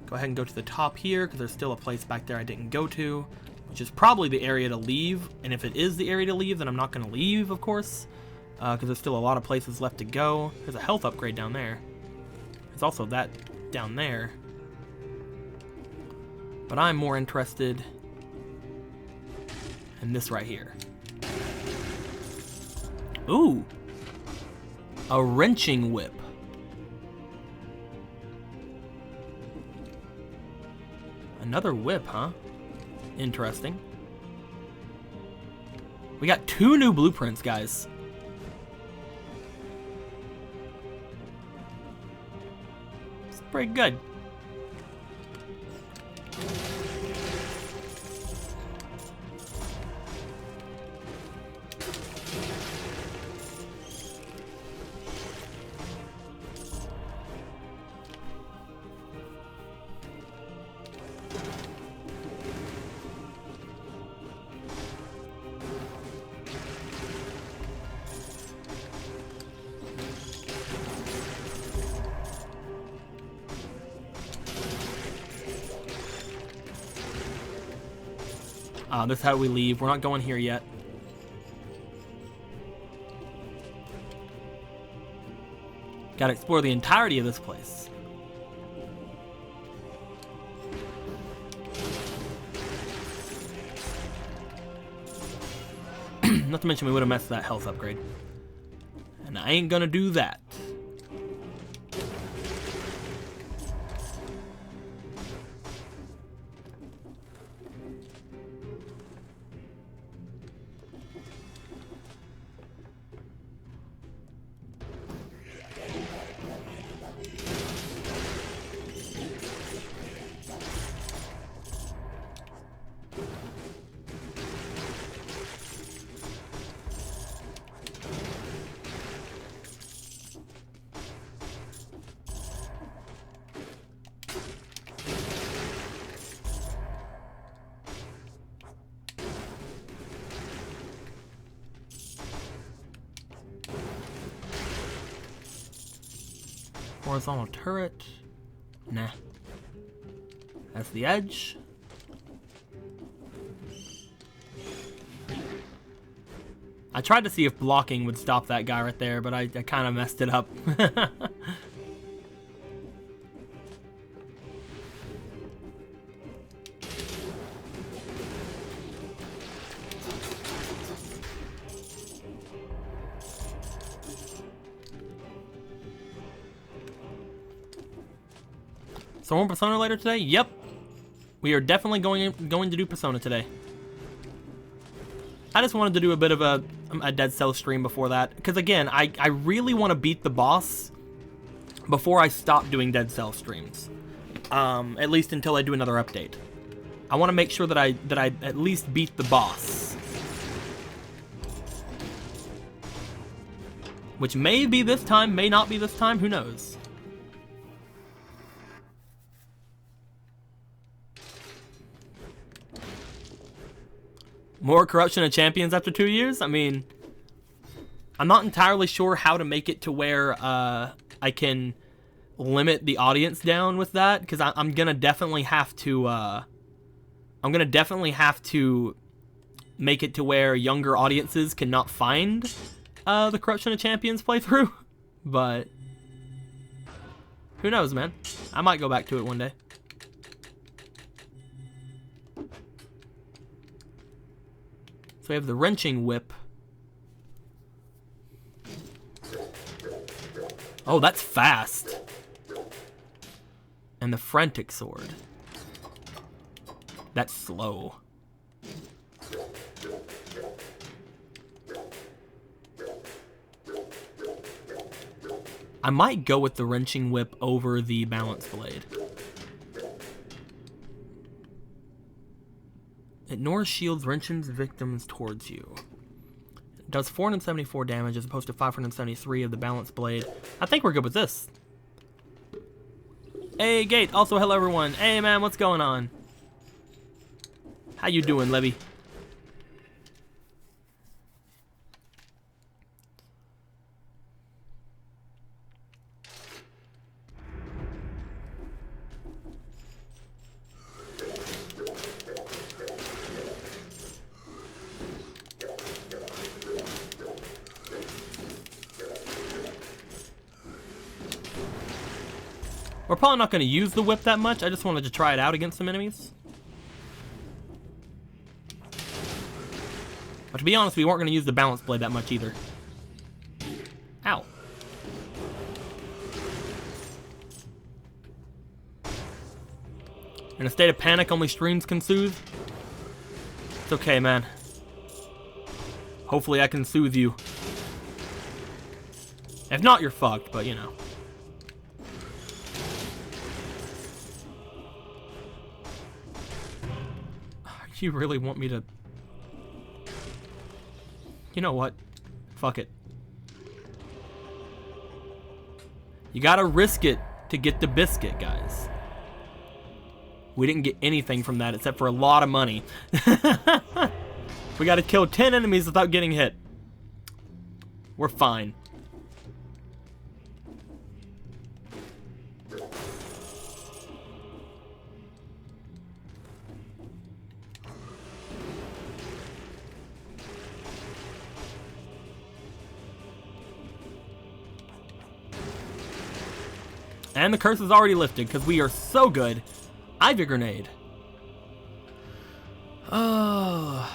Go ahead and go to the top here, because there's still a place back there I didn't go to, which is probably the area to leave. And if it is the area to leave, then I'm not going to leave, of course, because there's still a lot of places left to go. There's a health upgrade down there. There's also that down there. But I'm more interested in this right here. Ooh! A wrenching whip. Another whip, huh? Interesting. We got 2 new blueprints, guys. It's pretty good. This is how we leave. We're not going here yet. Gotta explore the entirety of this place. Not to mention we would have messed that health upgrade. And I ain't gonna do that. Horizontal turret. Nah. That's the edge. I tried to see if blocking would stop that guy right there, but I kind of messed it up. So we're on Persona later today? Yep. We are definitely going to do Persona today. I just wanted to do a bit of a DeadCells stream before that. Because again, I really want to beat the boss before I stop doing DeadCells streams. At least until I do another update. I want to make sure that I at least beat the boss. Which may be this time, may not be this time, who knows. More corruption of champions after 2 years? I mean, I'm not entirely sure how to make it to where I can limit the audience down with that, because I'm gonna definitely have to make it to where younger audiences cannot find the corruption of champions playthrough. But who knows, man? I might go back to it one day. So we have the wrenching whip. Oh, that's fast. And the frantic sword. That's slow. I might go with the wrenching whip over the balance blade. Ignores shields, wrenches victims towards you. It does 474 damage as opposed to 573 of the balance blade. I think we're good with this. Hey, Gate. Also, hello, everyone. Hey, man, what's going on? How you doing, Levy? We're probably not going to use the whip that much. I just wanted to try it out against some enemies. But to be honest, we weren't going to use the balance blade that much either. Ow. In a state of panic, only streams can soothe. It's okay, man. Hopefully I can soothe you. If not, you're fucked, but you know. You really want me to... You know what? Fuck it. You gotta risk it to get the biscuit, guys. We didn't get anything from that except for a lot of money. We gotta kill 10 enemies without getting hit. We're fine. And the curse is already lifted because we are so good. Ivy grenade. Oh.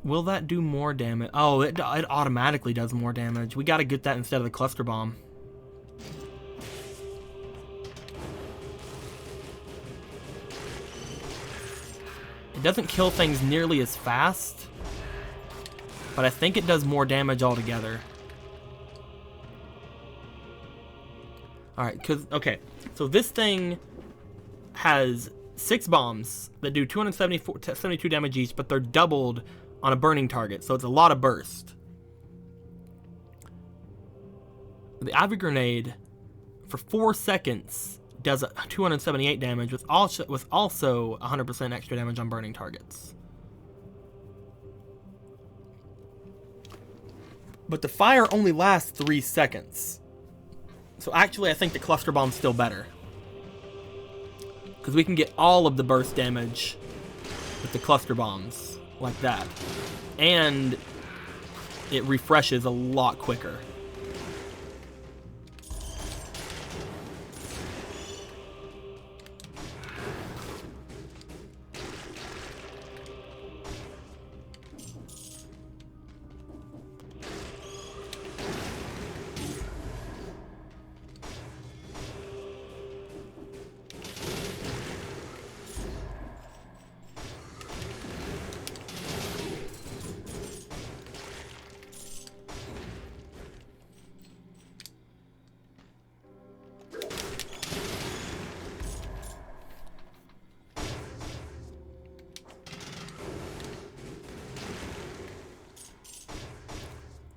Will that do more damage? Oh, it automatically does more damage. We got to get that instead of the cluster bomb. It doesn't kill things nearly as fast, but I think it does more damage altogether. Alright, okay, so this thing has 6 bombs that do 272 damage each, but they're doubled on a burning target, so it's a lot of burst. The Ivy Grenade, for 4 seconds, does 278 damage, with also 100% extra damage on burning targets. But the fire only lasts 3 seconds. So actually, I think the cluster bomb's still better. Because we can get all of the burst damage with the cluster bombs, like that. And it refreshes a lot quicker.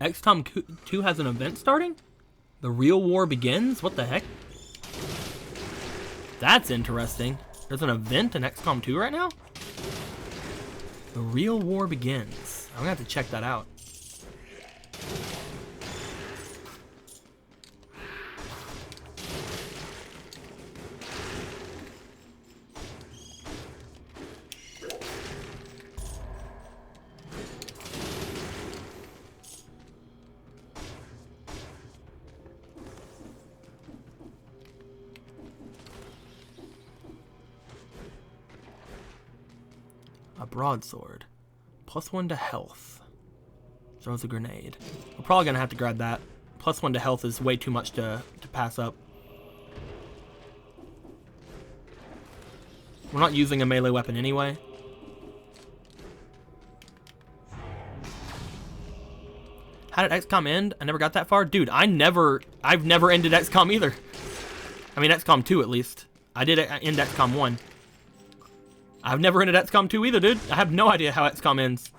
XCOM 2 has an event starting? The real war begins? What the heck? That's interesting. There's an event in XCOM 2 right now? The real war begins. I'm gonna have to check that out. A broadsword. +1 to health. Throws a grenade. We're probably going to have to grab that. +1 to health is way too much to pass up. We're not using a melee weapon anyway. How did XCOM end? I never got that far? Dude, I've never ended XCOM either. I mean, XCOM 2 at least. I did end XCOM 1. I've never ended XCOM 2 either, dude. I have no idea how XCOM ends.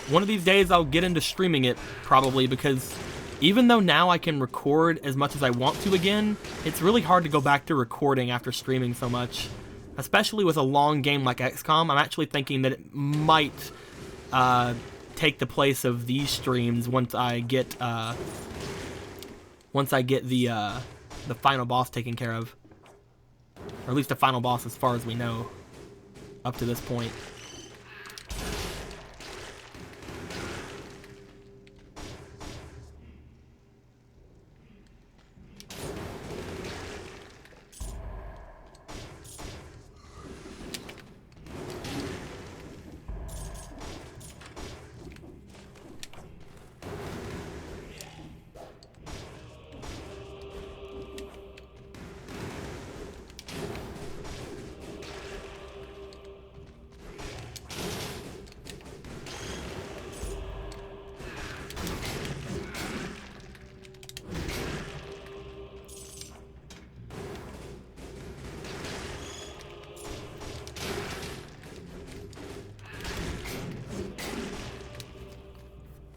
One of these days, I'll get into streaming it, probably, because even though now I can record as much as I want to again, it's really hard to go back to recording after streaming so much. Especially with a long game like XCOM, I'm actually thinking that it might take the place of these streams once I get the final boss taken care of. Or at least the final boss as far as we know up to this point.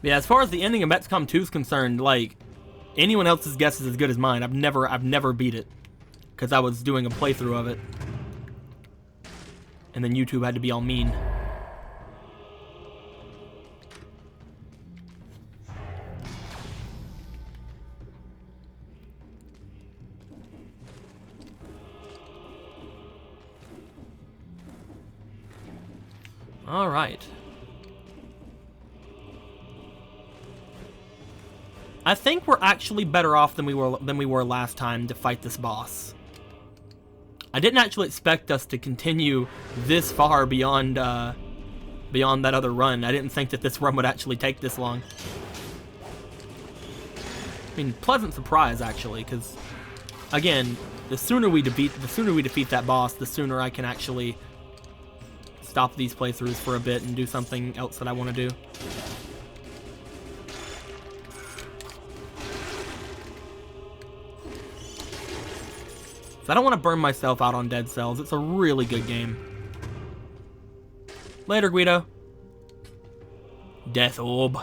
Yeah, as far as the ending of XCOM 2 is concerned, like, anyone else's guess is as good as mine. I've never beat it, because I was doing a playthrough of it, and then YouTube had to be all mean. All right. I think we're actually better off than we were last time to fight this boss. I didn't actually expect us to continue this far beyond that other run. I didn't think that this run would actually take this long. I mean, pleasant surprise actually, because again, the sooner we defeat that boss, the sooner I can actually stop these playthroughs for a bit and do something else that I want to do. I don't want to burn myself out on DeadCells. It's a really good game. Later, Guido. Death Orb.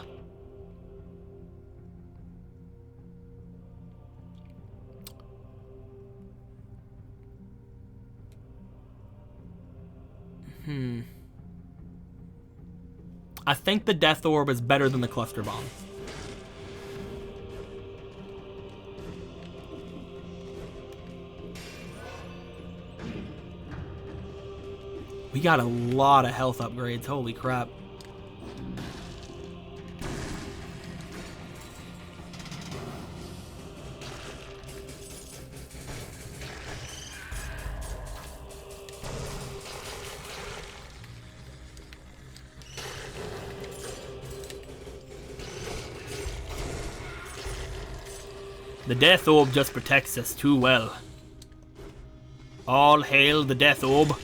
I think the Death Orb is better than the Cluster Bomb. We got a lot of health upgrades. Holy crap. The Death Orb just protects us too well. All hail the Death Orb.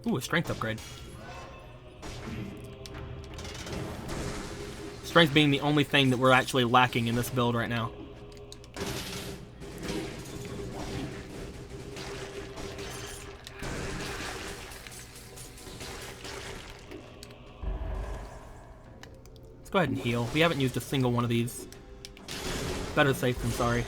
Ooh, a strength upgrade. Strength being the only thing that we're actually lacking in this build right now. Let's go ahead and heal. We haven't used a single one of these. Better safe than sorry.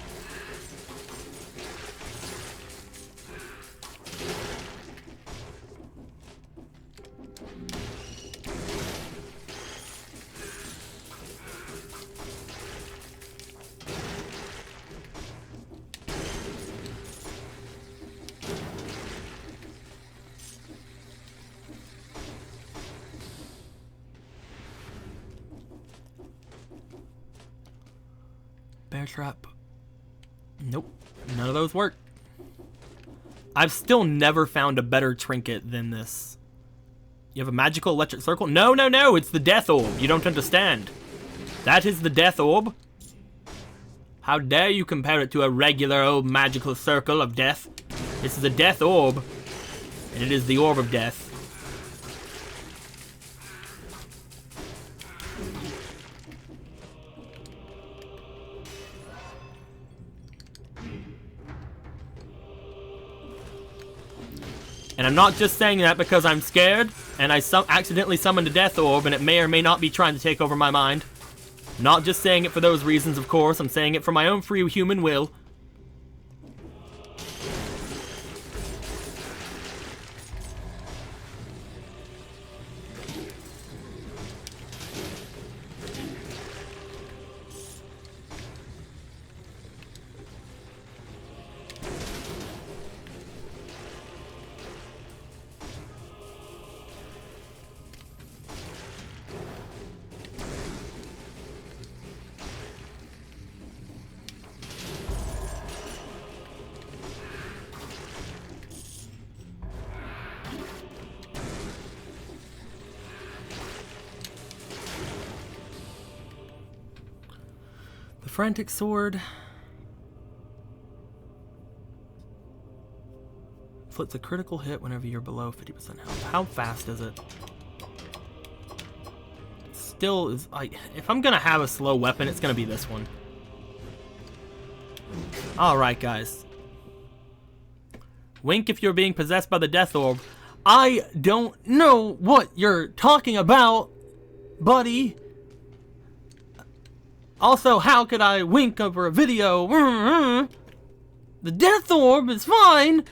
Bear trap. Nope. None of those work. I've still never found a better trinket than this. You have a magical electric circle? No, no, no! It's the Death Orb. You don't understand. That is the Death Orb. How dare you compare it to a regular old magical circle of death? This is a Death Orb. And it is the Orb of Death. And I'm not just saying that because I'm scared, and I accidentally summoned a Death Orb, and it may or may not be trying to take over my mind. Not just saying it for those reasons, of course. I'm saying it for my own free human will. Frantic Sword. Inflicts a critical hit whenever you're below 50% health. How fast is it? Still is like, if I'm gonna have a slow weapon, it's gonna be this one. Alright, guys. Wink if you're being possessed by the Death Orb. I don't know what you're talking about, buddy. Also, how could I wink over a video? The Death Orb is fine.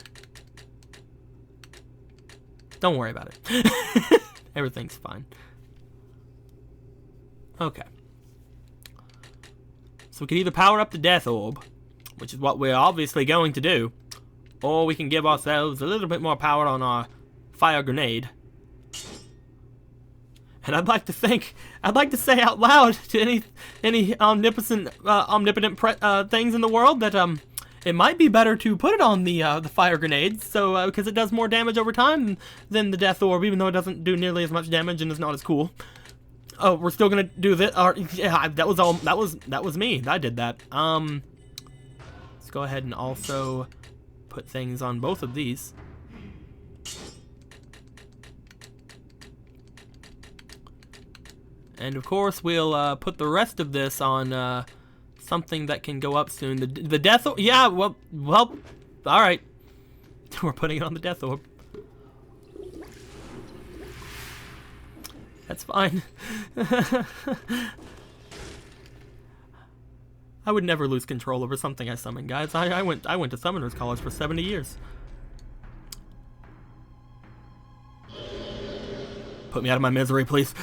Don't worry about it. Everything's fine. Okay. So we can either power up the Death Orb, which is what we're obviously going to do, or we can give ourselves a little bit more power on our fire grenade. And I'd like to say out loud to any omnipotent things in the world that It might be better to put it on the fire grenades, so because it does more damage over time than the death orb, even though it doesn't do nearly as much damage and is not as cool. Oh, we're still gonna do this. Yeah, that was all. That was me. I did that. Let's go ahead and also put things on both of these. And of course, we'll put the rest of this on something that can go up soon. The death orb. Yeah. Well. All right. We're putting it on the death orb. That's fine. I would never lose control over something I summon, guys. I went to Summoners College for 70 years. Put me out of my misery, please.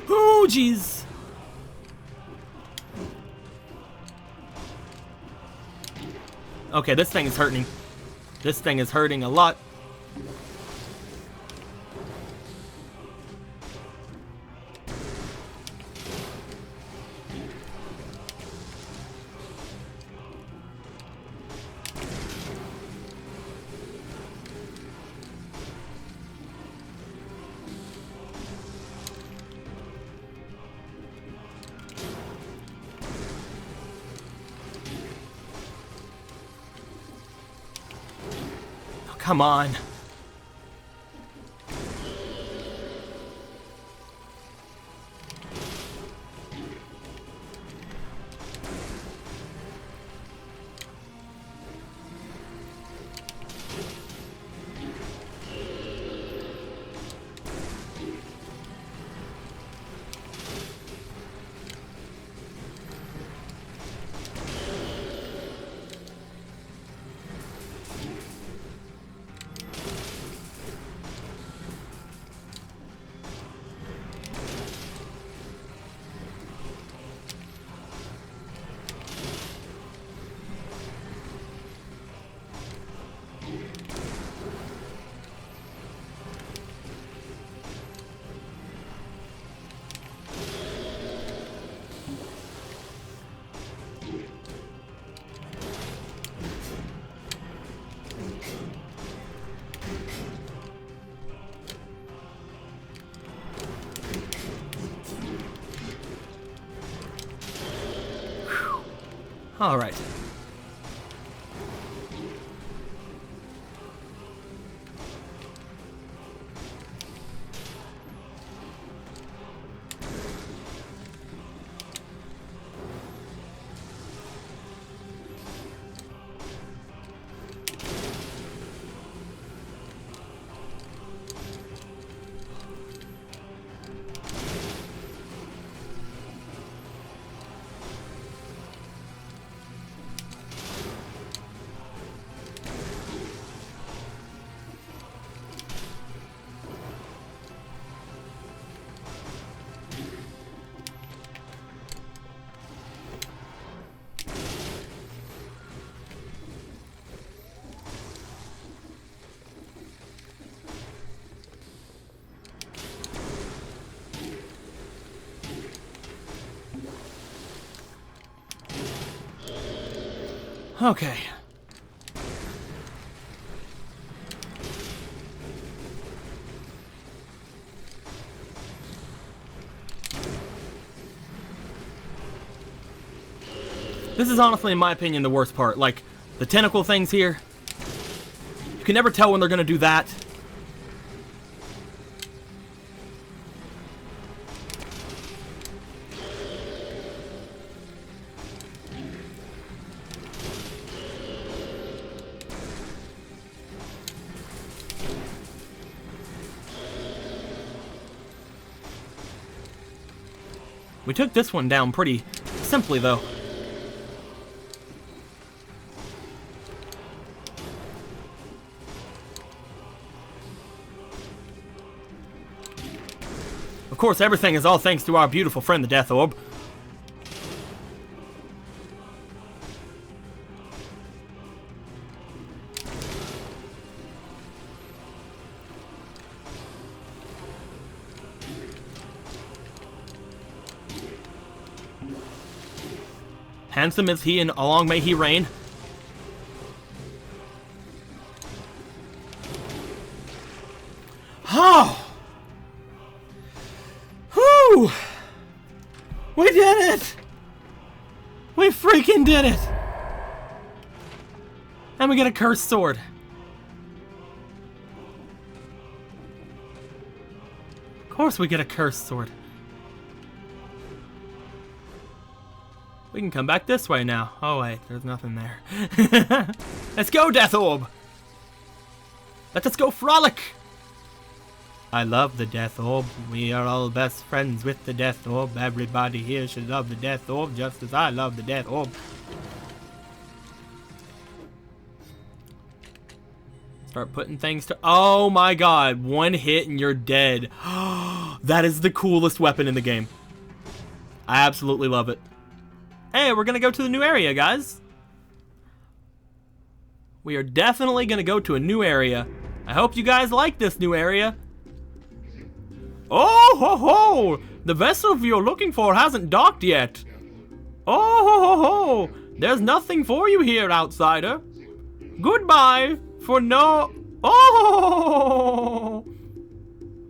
Oh, jeez. Okay, this thing is hurting. This thing is hurting a lot. Come on. All right. Okay. This is honestly, in my opinion, the worst part. Like, the tentacle things here. You can never tell when they're going to do that. We took this one down pretty simply, though. Of course, everything is all thanks to our beautiful friend, the Death Orb. Handsome is he, and long may he reign. Oh! Whew! We did it! We freaking did it! And we get a cursed sword. Of course we get a cursed sword. We can come back this way now. Oh wait, there's nothing there. Let's go, Death Orb! Let us go frolic! I love the Death Orb. We are all best friends with the Death Orb. Everybody here should love the Death Orb just as I love the Death Orb. Start putting things to... Oh my god, one hit and you're dead. That is the coolest weapon in the game. I absolutely love it. Hey, we're gonna go to the new area, guys. We are definitely gonna go to a new area. I hope you guys like this new area. Oh ho ho! The vessel you're looking for hasn't docked yet. Oh ho ho ho! There's nothing for you here, outsider. Goodbye for no... Oh!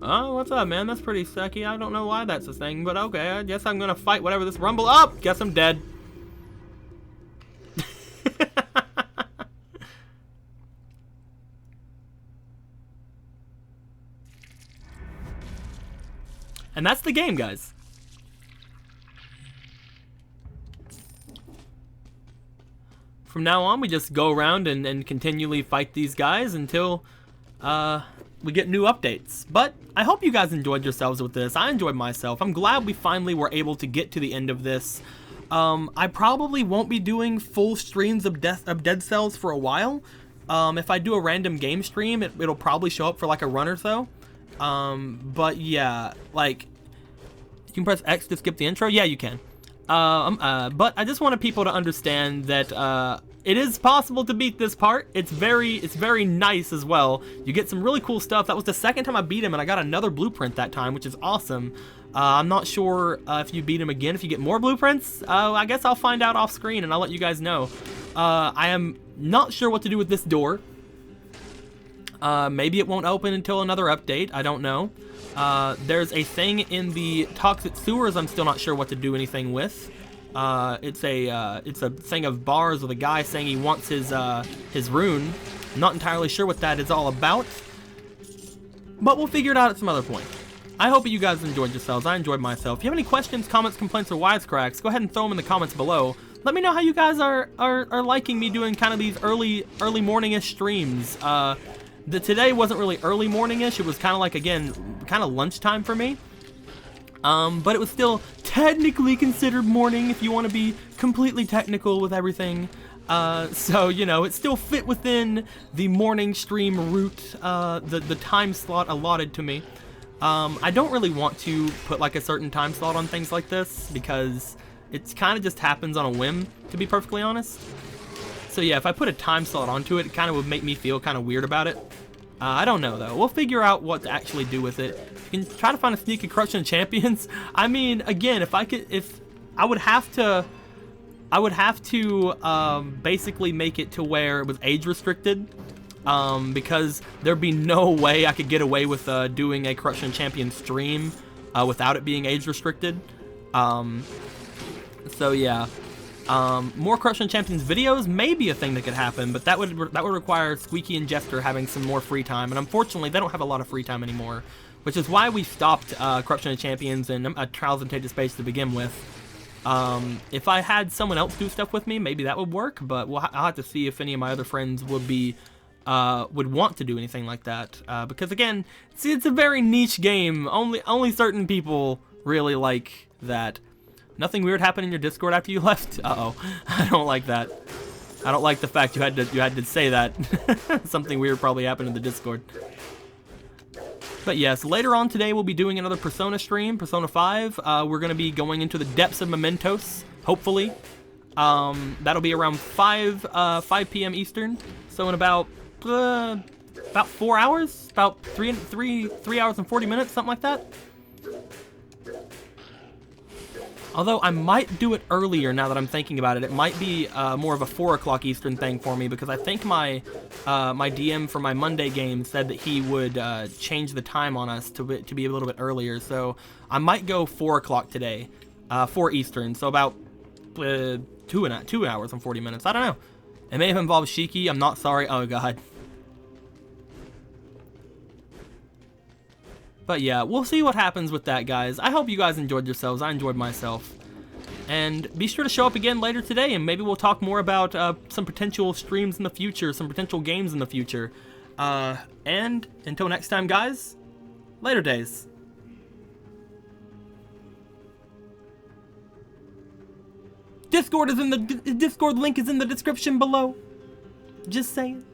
Oh, what's up, man? That's pretty sucky. I don't know why that's a thing, but okay. I guess I'm gonna fight whatever this rumble up. Guess I'm dead. And that's the game, guys. From now on, we just go around and continually fight these guys until we get new updates. But I hope you guys enjoyed yourselves with this. I enjoyed myself. I'm glad we finally were able to get to the end of this. I probably won't be doing full streams of DeadCells for a while. If I do a random game stream, it'll probably show up for like a run or so. But yeah, like, you can press X to skip the intro. Yeah, you can. But I just wanted people to understand that it is possible to beat this part. It's very nice as well. You get some really cool stuff. That was the second time I beat him, and I got another blueprint that time, which is awesome. I'm not sure if you beat him again, if you get more blueprints. I guess I'll find out off screen, and I'll let you guys know. I am not sure what to do with this door. Maybe it won't open until another update. I don't know. There's a thing in the toxic sewers I'm still not sure what to do anything with. It's a thing of bars with a guy saying he wants his rune. I'm not entirely sure what that is all about, but we'll figure it out at some other point. I hope you guys enjoyed yourselves. I enjoyed myself. If you have any questions, comments, complaints, or wisecracks, go ahead and throw them in the comments below. Let me know how you guys are liking me doing kind of these early morning-ish streams. Today wasn't really early morning-ish. It was kind of like, again, kind of lunchtime for me. But it was still technically considered morning if you want to be completely technical with everything. So, you know, it still fit within the morning stream route, the time slot allotted to me. I don't really want to put like a certain time slot on things like this because it kind of just happens on a whim, to be perfectly honest. So yeah, if I put a time slot onto it, it kind of would make me feel kind of weird about it. I don't know though. We'll figure out what to actually do with it. You can try to find a sneaky corruption of champions. I mean, again, if I would have to basically make it to where it was age restricted, because there'd be no way I could get away with doing a corruption champion stream without it being age restricted. So yeah. More Corruption of Champions videos may be a thing that could happen, but that would require Squeaky and Jester having some more free time, and unfortunately they don't have a lot of free time anymore, which is why we stopped Corruption of Champions and Trials in Tainted Space to begin with. If I had someone else do stuff with me, maybe that would work, but I'll have to see if any of my other friends would want to do anything like that, because again, it's a very niche game. Only certain people really like that. Nothing weird happened in your Discord after you left? Uh-oh. I don't like that. I don't like the fact you had to say that. Something weird probably happened in the Discord. But yes, later on today we'll be doing another Persona stream, Persona 5. We're going to be going into the depths of Mementos, hopefully. That'll be around 5 p.m. Eastern. So in about 4 hours? About 3 hours and 40 minutes, something like that. Although I might do it earlier now that I'm thinking about it. It might be more of a 4 o'clock Eastern thing for me, because I think my my DM for my Monday game said that he would change the time on us to be a little bit earlier. So I might go 4 o'clock today, 4 Eastern. So about 2 hours and 40 minutes. I don't know. It may have involved Shiki. I'm not sorry. Oh god. But yeah, we'll see what happens with that, guys. I hope you guys enjoyed yourselves. I enjoyed myself. And be sure to show up again later today, and maybe we'll talk more about some potential streams in the future, some potential games in the future. And until next time, guys, later days. Discord link is in the description below. Just saying.